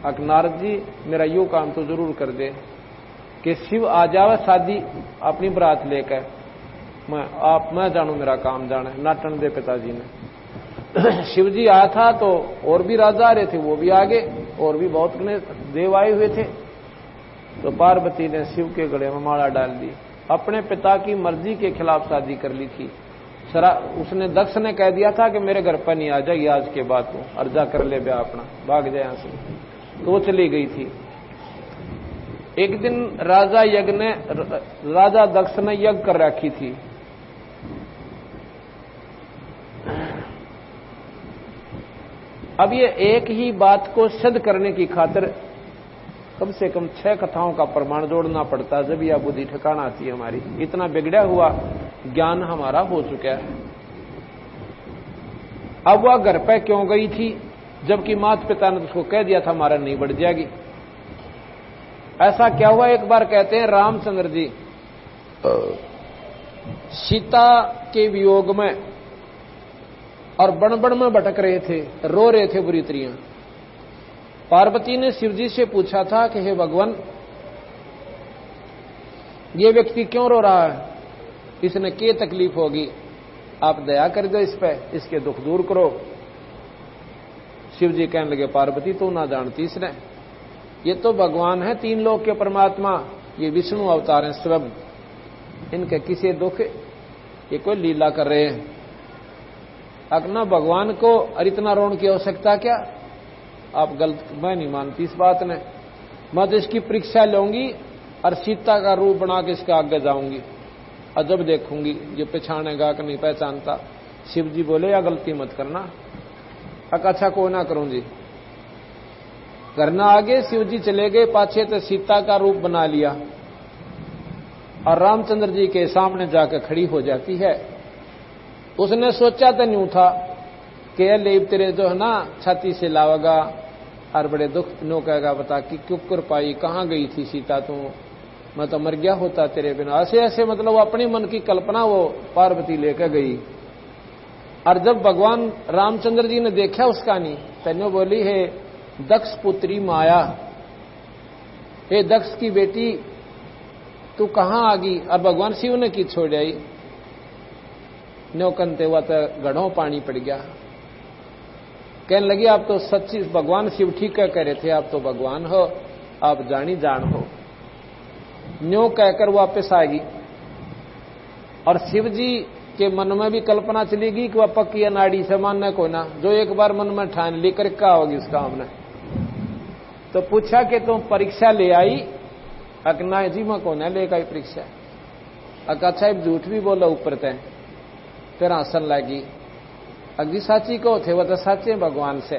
अब नारद जी मेरा यो काम तो जरूर कर दे कि शिव आ जावे शादी अपनी बरात लेकर, मैं जानू मेरा काम जाने। नाटन दे पिताजी ने। शिव जी आया था तो और भी राजा आ रहे थे, वो भी आगे, और भी बहुत देव आए हुए थे। तो पार्वती ने शिव के गले में माला डाल दी, अपने पिता की मर्जी के खिलाफ शादी कर ली थी। उसने दक्ष ने कह दिया था कि मेरे घर पर नहीं आ जाएगी आज के बाद, तू अर्जा कर ले ब्याह अपना, भाग जाए यहां से। तो वो चली गई थी। एक दिन राजा दक्ष ने यज्ञ कर रखी थी। अब ये एक ही बात को सिद्ध करने की खातिर कम से कम 6 कथाओं का प्रमाण जोड़ना पड़ता है, जब यह बुद्धि ठिकाना आती है हमारी। इतना बिगड़ा हुआ ज्ञान हमारा हो चुका है। अब वह घर पे क्यों गई थी, जबकि माता पिता ने उसको कह दिया था हमारा नहीं बढ़ जाएगी। ऐसा क्या हुआ, एक बार कहते हैं रामचंद्र जी सीता के वियोग में और बड़बड़ में भटक रहे थे, रो रहे थे बुरी तरह। पार्वती ने शिवजी से पूछा था कि हे भगवान, ये व्यक्ति क्यों रो रहा है, इसने क्या तकलीफ होगी, आप दया कर दो इस पे, इसके दुख दूर करो। शिवजी कहने लगे पार्वती तू ना जानती इसने, ये तो भगवान है 3 लोक के परमात्मा, ये विष्णु अवतार हैं स्वयं, इनके किसी दुख, ये कोई लीला कर रहे हैं। अपना भगवान को और इतना रोने की आवश्यकता क्या, आप गलत, मैं नहीं मानती इस बात ने। मैं तो इसकी परीक्षा लूंगी और सीता का रूप बना के इसके आगे जाऊंगी और जब देखूंगी ये पहचानेगा कि नहीं पहचानता। शिव जी बोले या गलती मत करना। अच्छा को ना करूं जी। करना आगे, शिव जी चले गए पाछे, तो सीता का रूप बना लिया और रामचंद्र जी के सामने जाकर खड़ी हो जाती है। उसने सोचा तो नहीं था कि ले तेरे जो है ना छाती से लावेगा और बड़े दुख नो कहेगा, बता कि क्यों कर पाई, कहां गई थी सीता तू, मैं तो मर गया होता तेरे बिना। ऐसे ऐसे मतलब अपने मन की कल्पना वो पार्वती लेकर गई। और जब भगवान रामचंद्र जी ने देखा उसका नहीं, तन्नो बोली हे दक्ष पुत्री माया, हे दक्ष की बेटी तू कहां आ गई। और भगवान शिव ने की छोड़ आई, न्योकनते हुआ तो गढ़ों पानी पड़ गया। कहने लगी आप तो सच्ची, भगवान शिव ठीक कह रहे थे, आप तो भगवान हो, आप जानी जान हो। न्यो कहकर वापस आएगी और शिव जी के मन में भी कल्पना चलेगी कि वह पक्की अनाड़ी से मानना कोई ना, जो एक बार मन में ठान लेकर क्या होगी उसका हमने। तो पूछा कि तुम परीक्षा ले आई, अकना जी मैं कौन है लेकर आई परीक्षा। अच्छा झूठ भी बोला ऊपर तय, फिर हंसन लगी। अग्नि साची को थे, वह तो साचे भगवान से।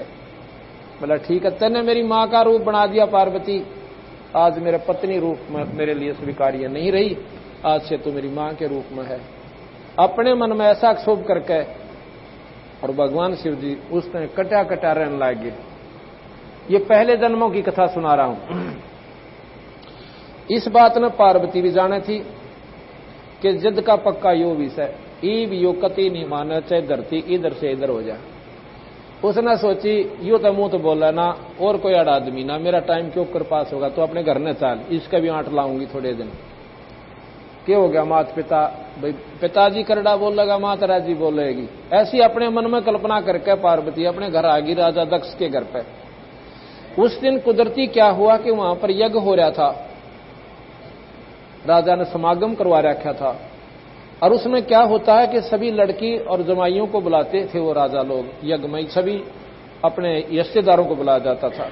बोला ठीक है, तेने मेरी मां का रूप बना दिया पार्वती, आज मेरे पत्नी रूप में मेरे लिए स्वीकार्य नहीं रही, आज से तू मेरी मां के रूप में है। अपने मन में ऐसा क्षोभ करके और भगवान शिव जी उसने कटा कटा रहने लगे। ये पहले जन्मों की कथा सुना रहा हूं। इस बात ने पार्वती भी जाने थी कि जिद का पक्का यो विषय ईव यो कति नहीं माना, चाहे धरती इधर से इधर हो जाए। उसने सोची यू तो मुंह तो बोला ना, और कोई अड़ा आदमी ना, मेरा टाइम क्यों कर पास होगा, तो अपने घर न चाल, इसका भी आंट लाऊंगी थोड़े दिन। क्या हो गया, माता पिता भाई पिताजी करड़ा बोल लगा, माता जी बोलेगी, ऐसी अपने मन में कल्पना करके पार्वती अपने घर आ गई राजा दक्ष के घर पे। उस दिन कुदरती क्या हुआ कि वहां पर यज्ञ हो रहा था, राजा ने समागम करवा रखा था। और उसमें क्या होता है कि सभी लड़की और जमाइयों को बुलाते थे वो राजा लोग, यज्ञ में सभी अपने रिश्तेदारों को बुलाया जाता था।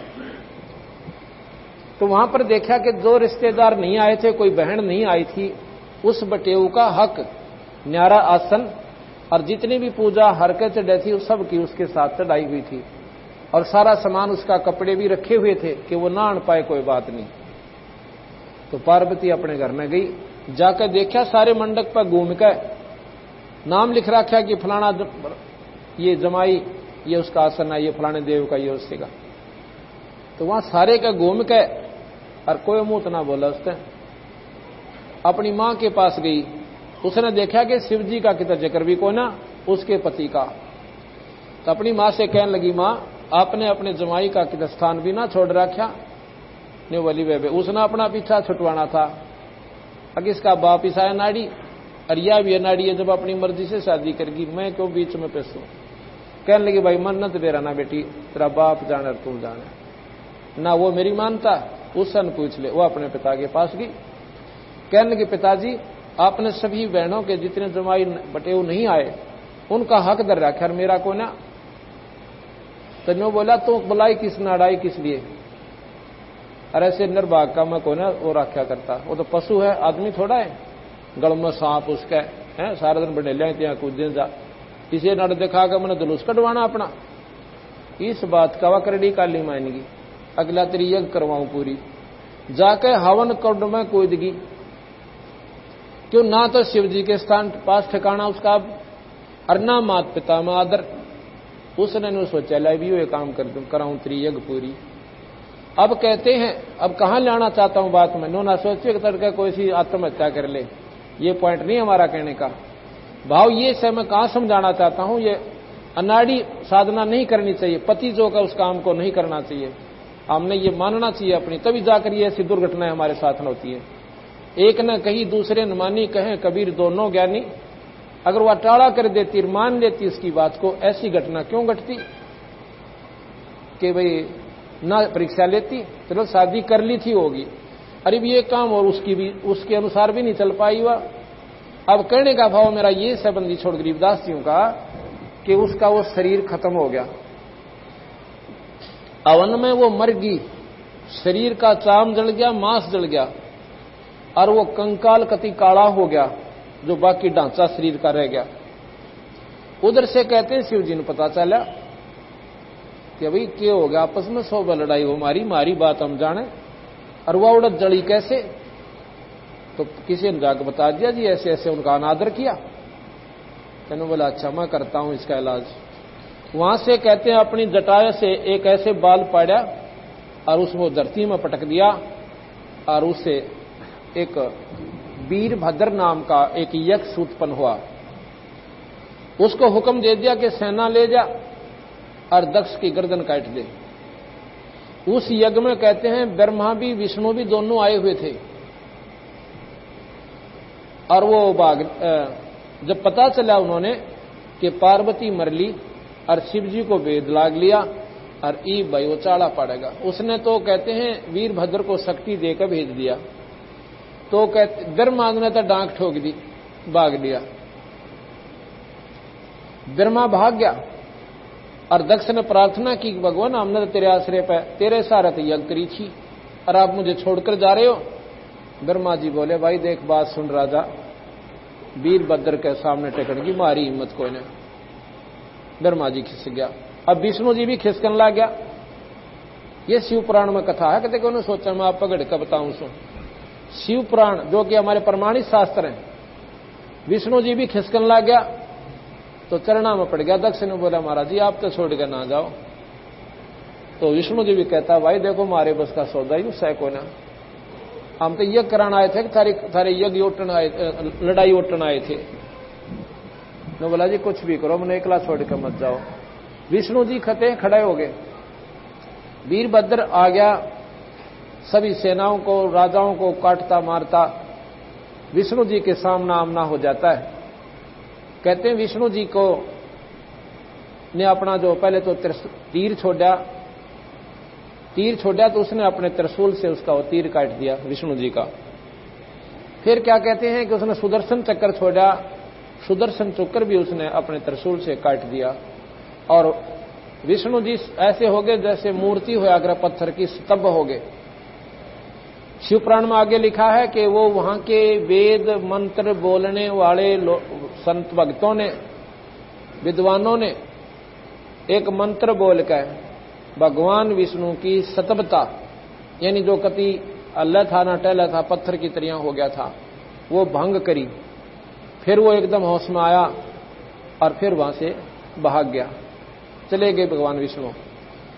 तो वहां पर देखा कि जो रिश्तेदार नहीं आए थे, कोई बहन नहीं आई थी, उस बटेऊ का हक न्यारा आसन और जितनी भी पूजा हरकत चढ़ी थी उस सब की उसके साथ चढ़ाई हुई थी। और सारा सामान उसका कपड़े भी रखे हुए थे कि वो ना आन पाए, कोई बात नहीं। तो पार्वती अपने घर में गई, जाकर देखा सारे मंडप पर घूम कर नाम लिख रखा कि फलाना ये जमाई, ये उसका आसन है, ये फलाने देव का, ये उससे का। तो वहां सारे का घूम के और कोई मुंह ना बोला। उसने अपनी मां के पास गई, उसने देखा कि शिव जी का कितना जिक्र भी को ना, उसके पति का। तो अपनी मां से कहने लगी, मां आपने अपने जमाई का कितना स्थान भी ना छोड़ रखा ने वाली बेबे, उसने अपना पीछा छुटवाना था। अगर इसका बाप ईसा नाड़ी और या भी नाड़ी है, जब अपनी मर्जी से शादी करेगी, मैं क्यों बीच में पैसू। कहने लगी, भाई मन्नत दे रहा ना बेटी, तेरा बाप जाने और तू जाने ना, वो मेरी मानता, उससे पूछ ले। वो अपने पिता के पास गई, कहने लगे, पिताजी आपने सभी बहनों के जितने जमाई बटे वो नहीं आए, उनका हक दर रखा, मेरा को ना। तो नो बोला, तो बुलाई किस नाड़ाई किस लिए, अरे ऐसे निर्भाग का मैं को ना वो रखा करता, वो तो पशु है, आदमी थोड़ा है। गल में सांप उसका है, सारा दिन बनेलिया ત્યાં कूदे जा, इसे नड़ दिखा कर मैंने जुलूस कटवाना अपना। इस बात का वक्रड़ी काली मानेगी, अगला तेरी यज्ञ करवाऊं पूरी। जाके हवन कुंड में कूदगी, क्यों ना तो शिव जी के स्थान पास ठिकाना उसका और ना माता पिता में आदर। उसने नहीं सोचा ला भी ये काम कर दूं, कराऊं तेरी यज्ञ पूरी। अब कहते हैं, अब कहां लाना चाहता हूं बात में, नो ना सोचिए कि तड़के कोई सी आत्महत्या कर ले, ये पॉइंट नहीं हमारा कहने का भाव। ये से मैं कहां समझाना चाहता हूं, ये अनाड़ी साधना नहीं करनी चाहिए, पति जो का उस काम को नहीं करना चाहिए, हमने ये मानना चाहिए अपनी, तभी जाकर ये ऐसी दुर्घटनाएं हमारे साथ में होती है। एक न कही दूसरे न मानी, कहें कबीर दोनों ज्ञानी। अगर वह टाड़ा कर देती, मान लेती इसकी बात को, ऐसी घटना क्यों घटती कि भाई ना परीक्षा लेती, चलो शादी कर ली थी होगी, अरे भी ये काम और उसकी भी उसके अनुसार भी नहीं चल पाई वह। अब कहने का भाव मेरा ये संबंधी छोड़ गरीबदास जी का कि उसका वो शरीर खत्म हो गया, अवन में वो मर गई, शरीर का चाम जल गया, मांस जल गया और वो कंकाल कति काला हो गया, जो बाकी ढांचा शरीर का रह गया। उधर से कहते हैं शिव जी ने पता चला कि भाई क्या हो गया, आपस में सौ लड़ाई हो, मारी बात हम जाने, और वह उड़द जड़ी कैसे। तो किसी ने जाकर बता दिया जी ऐसे ऐसे उनका अनादर किया। मैंने बोला अच्छा मैं करता हूं इसका इलाज। वहां से कहते हैं अपनी जटाया से एक ऐसे बाल पाड़ा और उसको धरती में पटक दिया और उससे एक वीरभद्र नाम का एक यक्ष उत्पन्न हुआ। उसको हुक्म दे दिया कि सेना ले जा और दक्ष की गर्दन काट दे। उस यज्ञ में कहते हैं ब्रह्मा भी विष्णु भी दोनों आए हुए थे और वो जब पता चला उन्होंने कि पार्वती मरली और शिव जी को वेद लाग लिया और ई भाई वो चाड़ा पड़ेगा, उसने तो कहते हैं वीरभद्र को शक्ति देकर भेज दिया। तो कहते ब्रह्मा ने तो डांक ठोक दी, भाग लिया, ब्रह्मा भाग गया और दक्ष ने प्रार्थना की भगवान हमने तो तेरे आश्रय पे तेरे सहारे तो यज्ञ करी थी और आप मुझे छोड़कर जा रहे हो। ब्रह्मा जी बोले भाई देख बात सुन राजा, वीरभद्र के सामने टेकने की मारी हिम्मत कोई ने। ब्रह्मा जी खिसक गया, अब विष्णु जी भी खिसकन लग गया। ये शिव पुराण में कथा है, कहते उन्होंने सोचा मैं आप पकड़ कर बताऊं सो। शिव पुराण जो कि हमारे प्रमाणित शास्त्र हैं, विष्णु जी भी खिसकन लग गया तो चरणा में पड़ गया। दक्ष ने बोला महाराज जी आप तो छोड़ कर ना जाओ। तो विष्णु जी भी कहता भाई देखो मारे बस का सौदा ही सै को ना, हम तो यज्ञ कराना आए थे कि थारे यज्ञ ओटन आए, लड़ाई ओटन आए थे। ने बोला जी कुछ भी करो, मैंने एकला छोड़ कर मत जाओ। विष्णु जी खड़े हो गए, वीरभद्र आ गया, सभी सेनाओं को राजाओं को काटता मारता विष्णु जी के सामना आमना हो जाता है। कहते हैं विष्णु जी को ने अपना जो पहले तो तीर छोड़ा तो उसने अपने त्रिशूल से उसका वो तीर काट दिया विष्णु जी का। फिर क्या कहते हैं कि उसने सुदर्शन चक्र छोड़ा, सुदर्शन चक्र भी उसने अपने त्रिशूल से काट दिया और विष्णु जी ऐसे हो गए जैसे मूर्ति हो अग्र पत्थर की स्तंभ हो गए। शिव पुराण में आगे लिखा है कि वो वहां के वेद मंत्र बोलने वाले संत भक्तों ने, विद्वानों ने एक मंत्र बोलकर भगवान विष्णु की सतबता, यानी जो कति अल्लाह था ना टहला था, पत्थर की तरह हो गया था, वो भंग करी। फिर वो एकदम होश में आया और फिर वहां से भाग गया, चले गए भगवान विष्णु।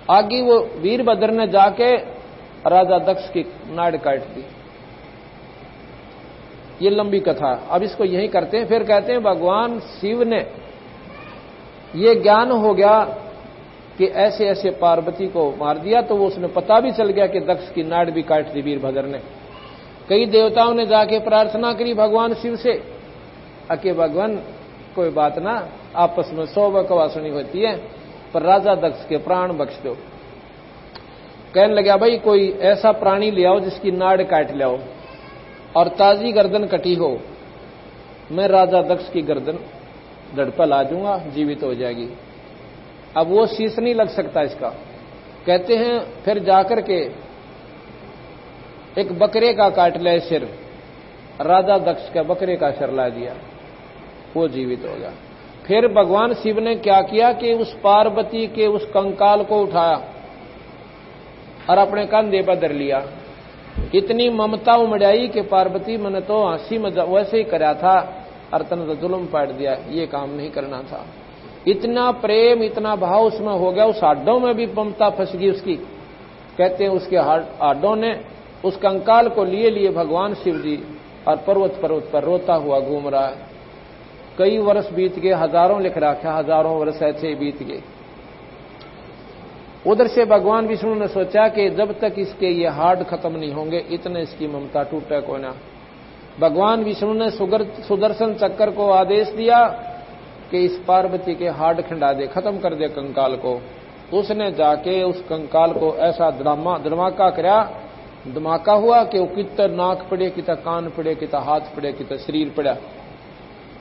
आगे वो वीरभद्र ने जाके राजा दक्ष की नाड़ काट दी। ये लंबी कथा, अब इसको यही करते हैं। फिर कहते हैं भगवान शिव ने ये ज्ञान हो गया कि ऐसे ऐसे पार्वती को मार दिया, तो वो उसने पता भी चल गया कि दक्ष की नाड़ भी काट दी वीरभद्र ने। कई देवताओं ने जाके प्रार्थना करी भगवान शिव से, अके भगवान कोई बात ना, आपस में 100 बकवासनी होती है, पर राजा दक्ष के प्राण बख्श दो। कहने लगा भाई कोई ऐसा प्राणी ले आओ जिसकी नाड़ काट ले आओ और ताजी गर्दन कटी हो, मैं राजा दक्ष की गर्दन धड़ पर ला दूंगा, जीवित हो जाएगी। अब वो शीश नहीं लग सकता इसका। कहते हैं फिर जाकर के एक बकरे का काट ले सिर, राजा दक्ष का बकरे का सिर ला दिया, वो जीवित हो गया। फिर भगवान शिव ने क्या किया कि उस पार्वती के उस कंकाल को उठाया और अपने कंधे पर धर लिया। इतनी ममता उमड़ाई कि पार्वती मैंने तो हंसी मजाक वैसे ही करा था और तन तो जुल्म पाट दिया, ये काम नहीं करना था। इतना प्रेम इतना भाव उसमें हो गया, उस हाडों में भी ममता फंस गई उसकी। कहते हैं उसके हाडों ने उस कंकाल को लिए लिए भगवान शिव जी और पर्वत पर रोता हुआ घूम रहा है। कई वर्ष बीत गए, हजारों लिख रखा, हजारों वर्ष ऐसे ही बीत गए। उधर से भगवान विष्णु ने सोचा कि जब तक इसके ये हाड खत्म नहीं होंगे इतने इसकी ममता टूटे को ना। भगवान विष्णु ने सुदर्शन चक्र को आदेश दिया कि इस पार्वती के हाड खंडा दे, खत्म कर दे कंकाल को। उसने जाके उस कंकाल को ऐसा धमाका कराया, धमाका हुआ कि वो कितना नाक पड़े, कितना कान पड़े, कितना हाथ पड़े, कितना शरीर पड़ा।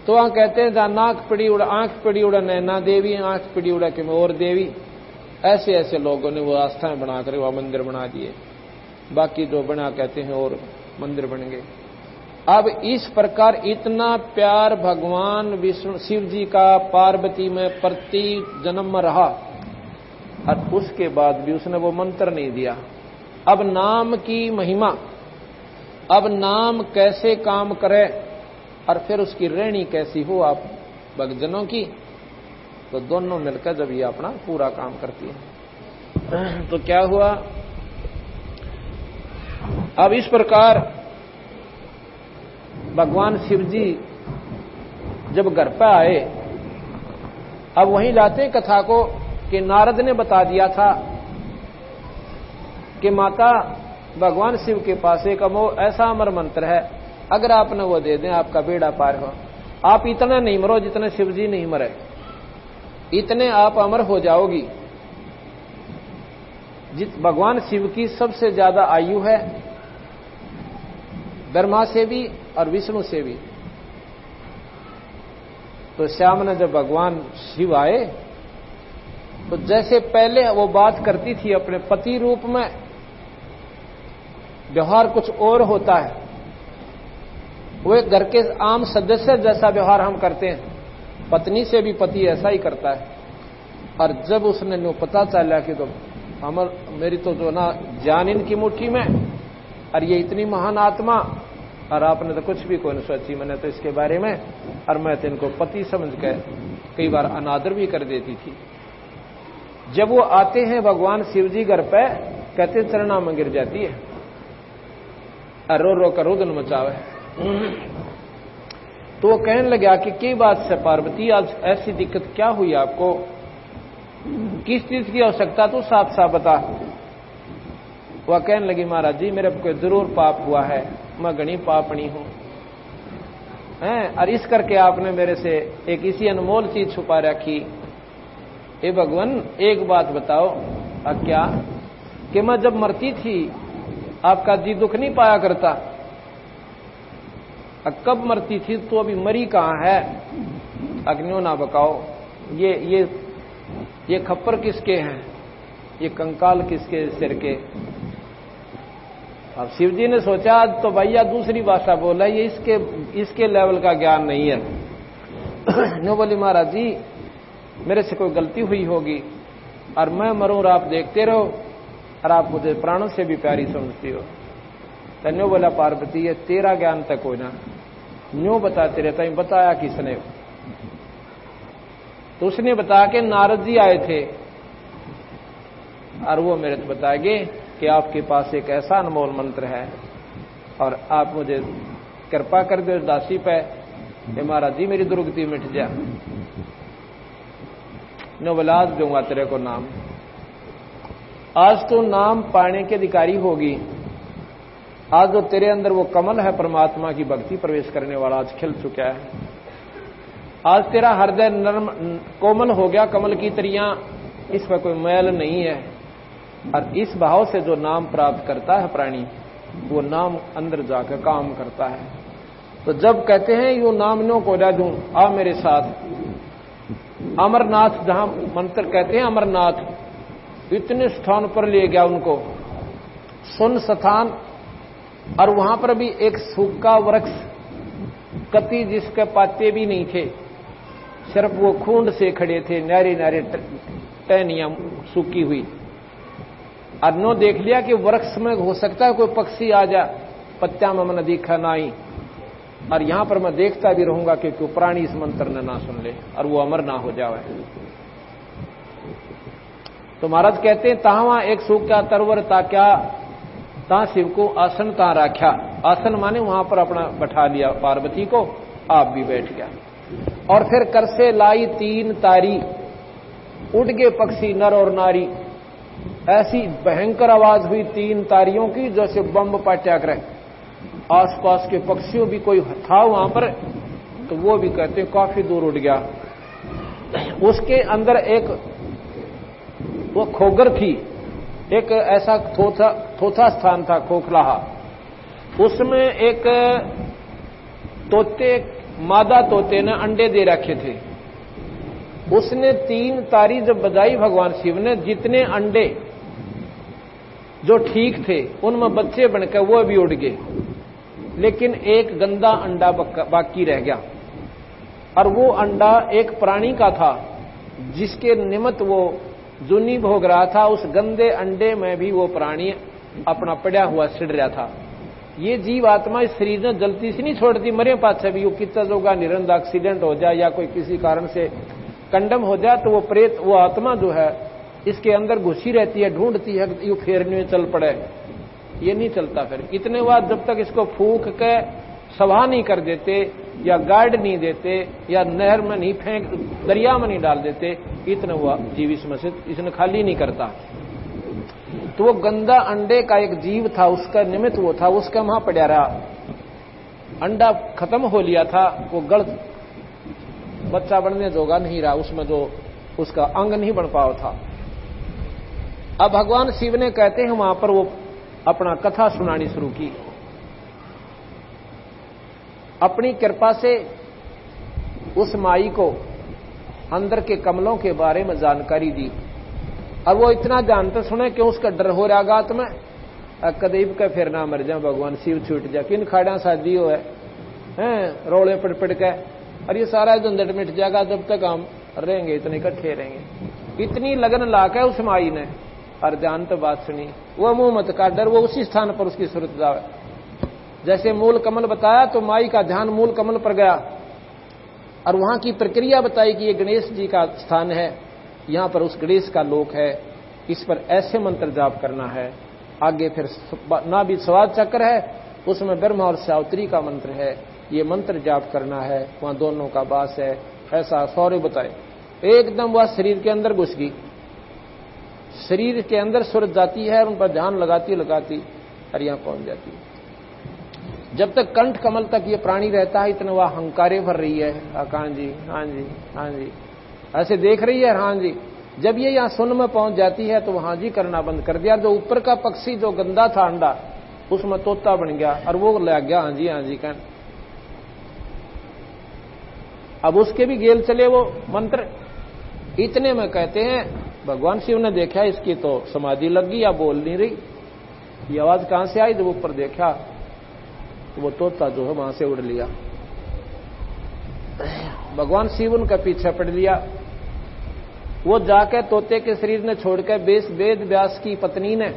तो वहां कहते हैं जहां नाक पड़ी उड़ा, आंख पड़ी उड़ा नैना देवी, आंख पड़ी उड़ा कि और देवी। ऐसे ऐसे लोगों ने वो आस्थाएं बनाकर वह मंदिर बना दिए। बाकी जो बना कहते हैं और मंदिर बन गए। अब इस प्रकार इतना प्यार भगवान विष्णु शिव जी का पार्वती में प्रति जन्म में रहा और उसके बाद भी उसने वो मंत्र नहीं दिया। अब नाम की महिमा, अब नाम कैसे काम करे और फिर उसकी रहनी कैसी हो आप भक्तजनों की, तो दोनों मिलकर जब ये अपना पूरा काम करती है। तो क्या हुआ, अब इस प्रकार भगवान शिव जी जब घर पर आए, अब वहीं लाते कथा को कि नारद ने बता दिया था कि माता भगवान शिव के पास एक ऐसा अमर मंत्र है, अगर आपने वो दे दें आपका बेड़ा पार हो। आप इतना नहीं मरो जितने शिव जी नहीं मरे, इतने आप अमर हो जाओगी। भगवान शिव की सबसे ज्यादा आयु है, ब्रह्मा से भी और विष्णु से भी। तो श्याम ने जब भगवान शिव आए तो जैसे पहले वो बात करती थी अपने पति रूप में, व्यवहार कुछ और होता है। वो एक घर के आम सदस्य जैसा व्यवहार हम करते हैं, पत्नी से भी पति ऐसा ही करता है। और जब उसने नो पता चला कि तो मेरी तो जो ना जान इनकी मुट्ठी में, और ये इतनी महान आत्मा, और आपने तो कुछ भी कोई नहीं सोची, मैंने तो इसके बारे में, और मैं तो इनको पति समझ के कई बार अनादर भी कर देती थी। जब वो आते हैं भगवान शिव जी घर पे, कहते चरणा में गिर जाती है और रो रो कर रुदन मचावे। तो वो कहने लगा कि क्या बात से पार्वती, आज ऐसी दिक्कत क्या हुई आपको, किस चीज की आवश्यकता, तो साफ साफ बता। वह कहने लगी महाराज जी मेरे को जरूर पाप हुआ है, मैं घनी पापणी हूं, और इस करके आपने मेरे से एक इसी अनमोल चीज छुपा रखी। ए भगवान एक बात बताओ, क्या कि मैं जब मरती थी आपका जी दुख नहीं पाया करता, कब मरती थी तो अभी मरी कहां है, अग्नियों ना बकाओ। ये खप्पर किसके हैं, ये कंकाल किसके सिर के। अब शिव जी ने सोचा आज तो भैया दूसरी भाषा बोला, ये इसके लेवल का ज्ञान नहीं है। नो बोली महाराज जी मेरे से कोई गलती हुई होगी, और मैं मरूं और आप देखते रहो, और आप मुझे प्राणों से भी प्यारी समझती हो। तन्यो बोला पार्वती, ये तेरा ज्ञान तक हो ना, न्यों बताते रहता है। बताया किसने? तो उसने बता के नारद जी आए थे, और वो मेरे को बताएंगे कि आपके पास एक ऐसा अनमोल मंत्र है, और आप मुझे कृपा कर दो दासी पे, महाराज जी मेरी दुर्गति मिट जा। नवलाद दूंगा तेरे को नाम। आज तो नाम पाने के अधिकारी होगी। आज जो तेरे अंदर वो कमल है परमात्मा की भक्ति प्रवेश करने वाला, आज खिल चुका है। आज तेरा हृदय नर्म कोमल हो गया, कमल की तरियां, इस पर कोई मैल नहीं है। और इस भाव से जो नाम प्राप्त करता है प्राणी, वो नाम अंदर जाकर काम करता है। तो जब कहते हैं यो नाम नो को जा दूं, आ मेरे साथ अमरनाथ, जहां मंत्र कहते हैं अमरनाथ, इतने स्थान पर ले गया उनको, सुन स्थान, और वहां पर भी एक सूखा वृक्ष, कति जिसके पत्ते भी नहीं थे, सिर्फ वो खूंड से खड़े थे, नारे नारे टहनियां सूखी हुई। और नो देख लिया कि वृक्ष में हो सकता है कोई पक्षी आ जा, पत्ता में मन दिखा नाई, और यहां पर मैं देखता भी रहूंगा कि कोई प्राणी इस मंत्र ने ना सुन ले और वो अमर ना हो जाए। तो महाराज कहते हैं तहां एक सूखा तरवर ता क्या, ता शिव को आसन ता राख्या। आसन माने वहां पर अपना बैठा लिया पार्वती को, आप भी बैठ गया। और फिर कर से लाई 3 तारी, उड़ गए पक्षी नर और नारी। ऐसी भयंकर आवाज हुई 3 तारियों की, जैसे बम पाट्या करे। आसपास के पक्षियों भी कोई था वहां पर, तो वो भी कहते हैं काफी दूर उड़ गया। उसके अंदर एक वो खोगर थी, एक ऐसा थोथा स्थान था खोखलाहा, उसमें एक तोते, मादा तोते ने अंडे दे रखे थे। उसने 3 तारी जब बजाई भगवान शिव ने, जितने अंडे जो ठीक थे उनमें बच्चे बनकर वो भी उड़ गए, लेकिन एक गंदा अंडा बाकी रह गया। और वो अंडा एक प्राणी का था, जिसके निमित्त वो जुनी भोग रहा था। उस गंदे अंडे में भी वो प्राणी अपना पड़ा हुआ सिड़ रहा था। ये जीव आत्मा इस शरीर में जलती सी नहीं छोड़ती, मरे पाछे भी वो कितना जोगा निरंद एक्सीडेंट हो जाए या कोई किसी कारण से कंडम हो जाए, तो वो प्रेत, वो आत्मा जो है इसके अंदर घुसी रहती है, ढूंढती है यू फेरने में चल पड़े। ये नहीं चलता। फिर इतने बाद जब तक इसको फूंक के सभा नहीं कर देते, या गार्ड नहीं देते, या नहर में नहीं फेंक, दरिया में नहीं डाल देते, इतने हुआ जीव इसमें से इसने खाली नहीं करता। तो वो गंदा अंडे का एक जीव था, उसका निमित्त वो था, उसका वहां पड़ा रहा। अंडा खत्म हो लिया था, वो गढ़ बच्चा बनने जोगा नहीं रहा, उसमें जो उसका अंग नहीं बन पाया था। अब भगवान शिव ने कहते हैं वहां पर वो अपना कथा सुनानी शुरू की। अपनी कृपा से उस माई को अंदर के कमलों के बारे में जानकारी दी। और वो इतना जानते सुने कि उसका डर हो रहा गात में, कदीब का फिर ना मर जाए, भगवान शिव छूट जाए, किन खाड़ा शादी हो है रोले पड़ के, और ये सारा झंझट मिट जाएगा, जब तक हम रहेंगे इतने इकट्ठे रहेंगे। इतनी लगन लाके उस माई ने, और जानते बात सुनी, वो मुंह मत का डर, वो उसी स्थान पर उसकी सूरत जावे। जैसे मूल कमल बताया, तो माई का ध्यान मूल कमल पर गया, और वहां की प्रक्रिया बताई कि ये गणेश जी का स्थान है, यहां पर उस गणेश का लोक है, इस पर ऐसे मंत्र जाप करना है। आगे फिर ना भी स्वाद चक्र है, उसमें ब्रह्मा और सावित्री का मंत्र है, ये मंत्र जाप करना है, वहां दोनों का वास है। ऐसा सौर्य बताए। एकदम वह शरीर के अंदर घुस गई, शरीर के अंदर सूरत जाती है, उन पर ध्यान लगाती और यहां पहुंच जाती है। जब तक कंठ कमल तक ये प्राणी रहता है, इतना वह हंकारे भर रही है, हाँ जी हाँ जी हाँ जी, ऐसे देख रही है हाँ जी। जब ये यहां सुन में पहुंच जाती है, तो वहां जी करना बंद कर दिया। जो ऊपर का पक्षी जो गंदा था अंडा, उसमें तोता बन गया, और वो लग गया हाँ जी कहन। अब उसके भी गेल चले वो मंत्र। इतने में कहते हैं भगवान शिव ने देखा इसकी तो समाधि लग गई, या बोल नहीं रही, ये आवाज कहां से आई। जब ऊपर देखा तो वो तोता जो है वहां से उड़ लिया। भगवान शिव उनका पीछे पड़ लिया। वो जाकर तोते के शरीर ने छोड़कर वेद व्यास की पत्नी ने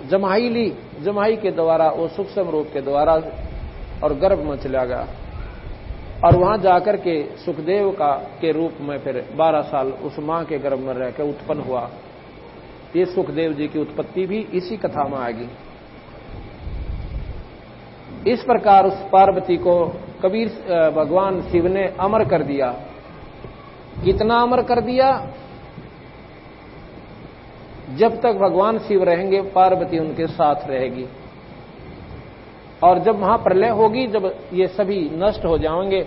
जमाई ली, जमाई के द्वारा वो सूक्ष्म रूप के द्वारा और गर्भ में चला गया और वहां जाकर के सुखदेव का के रूप में फिर 12 साल उस मां के गर्भ में रहकर उत्पन्न हुआ। ये सुखदेव जी की उत्पत्ति भी इसी कथा में आएगी। इस प्रकार उस पार्वती को कबीर भगवान शिव ने अमर कर दिया। कितना अमर कर दिया? जब तक भगवान शिव रहेंगे पार्वती उनके साथ रहेगी, और जब महाप्रलय होगी, जब ये सभी नष्ट हो जाएंगे,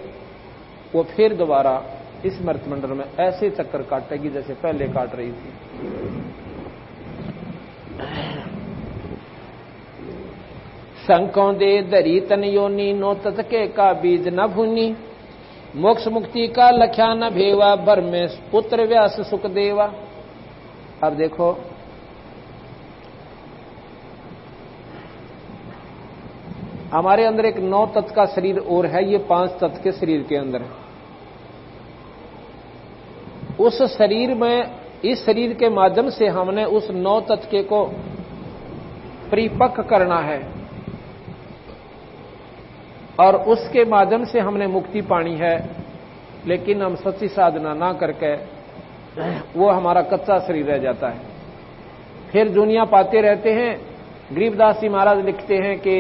वो फिर दोबारा इस मर्तमंडल में ऐसे चक्कर काटेगी जैसे पहले काट रही थी। शंकों दे दरी तन योनी नो ततके का बीज न भूनी, मोक्ष मुक्ति का लख्या न भेवा, भर में पुत्र व्यास सुख देवा। अब देखो, हमारे अंदर एक 9 तत्व का शरीर और है, ये 5 तत्व के शरीर के अंदर है। उस शरीर में, इस शरीर के माध्यम से हमने उस 9 तत्व को परिपक्व करना है और उसके माध्यम से हमने मुक्ति पानी है। लेकिन हम सच्ची साधना ना करके वो हमारा कच्चा शरीर रह जाता है, फिर दुनिया पाते रहते हैं। गरीबदास जी महाराज लिखते हैं कि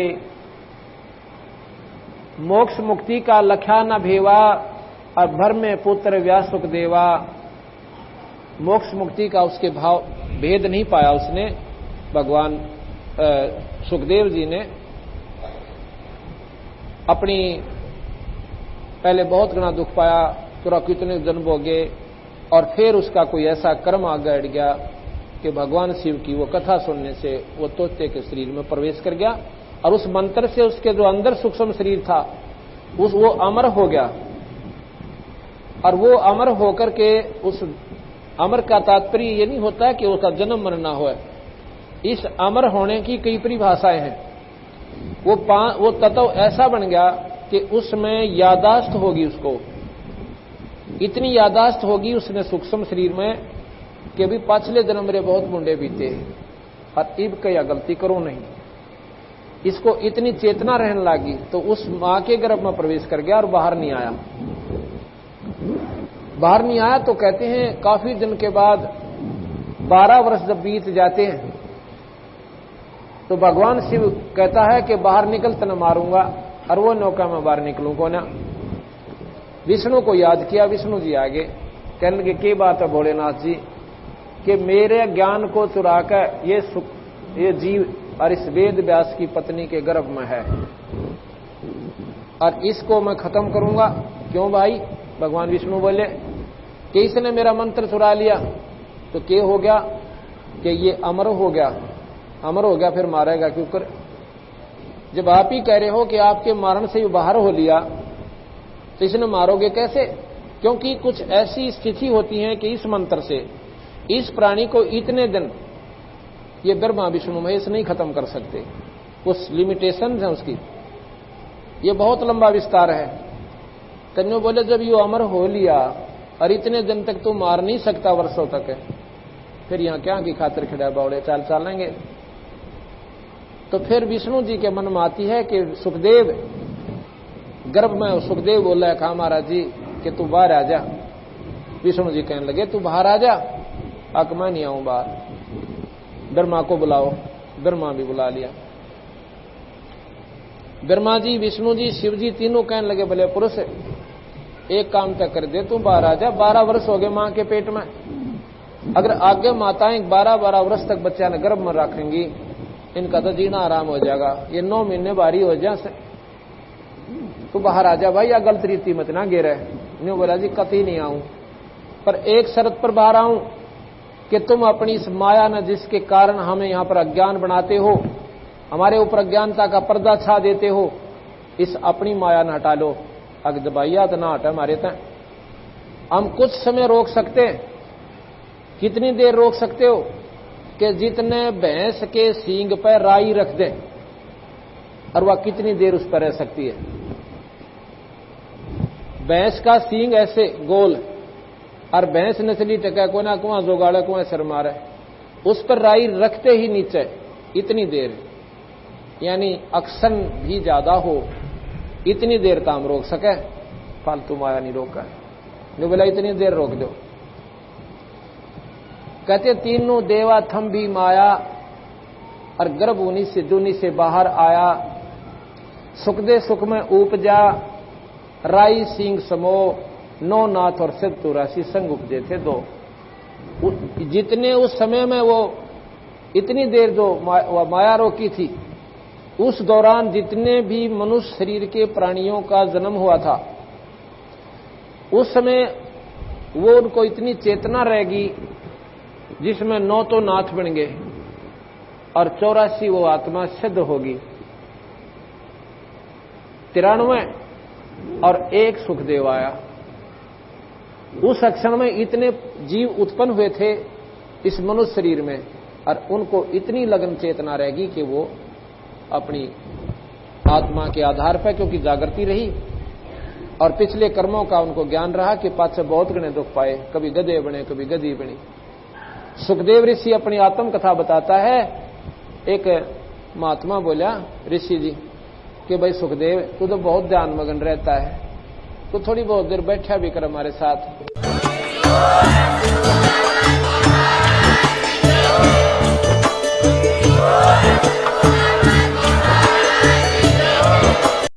मोक्ष मुक्ति का लख्या न भेवा, और भर में पुत्र व्यास सुख देवा। मोक्ष मुक्ति का उसके भाव भेद नहीं पाया उसने, भगवान सुखदेव जी ने अपनी पहले बहुत घना दुख पाया, तुरा कितने जन्म भोगे, और फिर उसका कोई ऐसा कर्म आगे अड़ गया कि भगवान शिव की वो कथा सुनने से वो तोते के शरीर में प्रवेश कर गया, और उस मंत्र से उसके जो अंदर सूक्ष्म शरीर था वो अमर हो गया। और वो अमर होकर के, उस अमर का तात्पर्य ये नहीं होता कि उसका जन्म मरण ना हो। इस अमर होने की कई परिभाषाएं हैं। वो तत्व ऐसा बन गया कि उसमें यादाश्त होगी, उसको इतनी यादाश्त होगी उसने सूक्ष्म शरीर में कि अभी पाछले जन्म मेरे बहुत मुंडे बीते और इब क्या गलती करो नहीं, इसको इतनी चेतना रहने लगी। तो उस मां के गर्भ में प्रवेश कर गया और बाहर नहीं आया। बाहर नहीं आया तो कहते हैं काफी दिन के बाद 12 वर्ष जब बीत जाते हैं तो भगवान शिव कहता है कि बाहर निकल तो न मारूंगा, और वो नौका में बाहर निकलूं को ना। विष्णु को याद किया, विष्णु जी आगे कहने लगे क्या बात है भोलेनाथ जी, कि मेरे ज्ञान को चुराकर ये जीव और इस वेद व्यास की पत्नी के गर्भ में है और इसको मैं खत्म करूंगा। क्यों भाई? भगवान विष्णु बोले कि इसने मेरा मंत्र चुरा लिया। तो क्या हो गया कि ये अमर हो गया, अमर हो गया, फिर मारेगा क्यों कर? जब आप ही कह रहे हो कि आपके मारण से बाहर हो लिया तो इसने मारोगे कैसे? क्योंकि कुछ ऐसी स्थिति होती है कि इस मंत्र से इस प्राणी को इतने दिन ये ब्रह्मा विष्णु महेश नहीं खत्म कर सकते, कुछ लिमिटेशन है उसकी। ये बहुत लंबा विस्तार है। कन्या बोले जब ये अमर हो लिया और इतने दिन तक तो मार नहीं सकता, वर्षों तक, फिर यहां क्या की खातिर खड़ा बावड़े चाल चालेंगे? तो फिर विष्णु जी के मन में आती है कि सुखदेव गर्भ में, सुखदेव बोला है कहा महाराज जी कि तू बाहर आ जा। विष्णु जी कहने लगे तू बाहर आ जा। अक मैं नहीं आऊं बाहर, ब्रह्मा को बुलाओ। ब्रह्मा भी बुला लिया। ब्रह्मा जी, विष्णु जी, शिव जी तीनों कहने लगे भले पुरुष एक काम तक कर दे, तू बाहर आ जा। 12 वर्ष हो गए मां के पेट में। अगर आगे माताएं 12-12 वर्ष तक बच्चा ने गर्भ में रखेंगी, इनका तो जीना आराम हो जाएगा। ये 9 महीने भारी हो जाए। तू बाहर आ जा भाई, या गलत रीति मत ना गिरे। न्यू बोला जी कतई नहीं आऊं, पर एक शर्त पर बाहर आऊं कि तुम अपनी इस माया न जिसके कारण हमें यहां पर अज्ञान बनाते हो, हमारे ऊपर अज्ञानता का पर्दा छा देते हो, इस अपनी माया न हटा लो। अगर दबाइया तो ना हटा हमारे तक। हम कुछ समय रोक सकते हैं। कितनी देर रोक सकते हो? कि जितने भैंस के सींग पर राई रख दे और वह कितनी देर उस पर रह सकती है। भैंस का सींग ऐसे गोल, और भैंस नस्ली टका को ना कुआं जोगाड़ा कुआं सर मारे, उस पर राई रखते ही नीचे इतनी देर, यानी अक्सन भी ज्यादा हो इतनी देर काम रोक सके, फालतू माया नहीं रोका, जो बोला इतनी देर रोक दो। कहते तीनों देवा थम भी माया, और गर्भ उन्हीं से दूनी से बाहर आया, सुख दे सुख में उपजा, राई सिंह समो, नौ नाथ और 84 संग उपजे थे दो। जितने उस समय में वो इतनी देर जो माया रोकी थी, उस दौरान जितने भी मनुष्य शरीर के प्राणियों का जन्म हुआ था, उस समय वो उनको इतनी चेतना रहेगी जिसमें 9 तो नाथ बन गए और 84 वो आत्मा सिद्ध होगी, 93 और 1 सुखदेव आया। उस क्षण में इतने जीव उत्पन्न हुए थे इस मनुष्य शरीर में, और उनको इतनी लगन चेतना रहेगी कि वो अपनी आत्मा के आधार पर, क्योंकि जागृति रही और पिछले कर्मों का उनको ज्ञान रहा कि पाछे बहुत गणे दुख पाए, कभी गधे बने कभी गधी बनी। सुखदेव ऋषि अपनी आत्म कथा बताता है। एक महात्मा बोला ऋषि जी कि भाई सुखदेव, तू तो बहुत ध्यान मगन रहता है, तो थोड़ी बहुत देर बैठा भी कर हमारे साथ।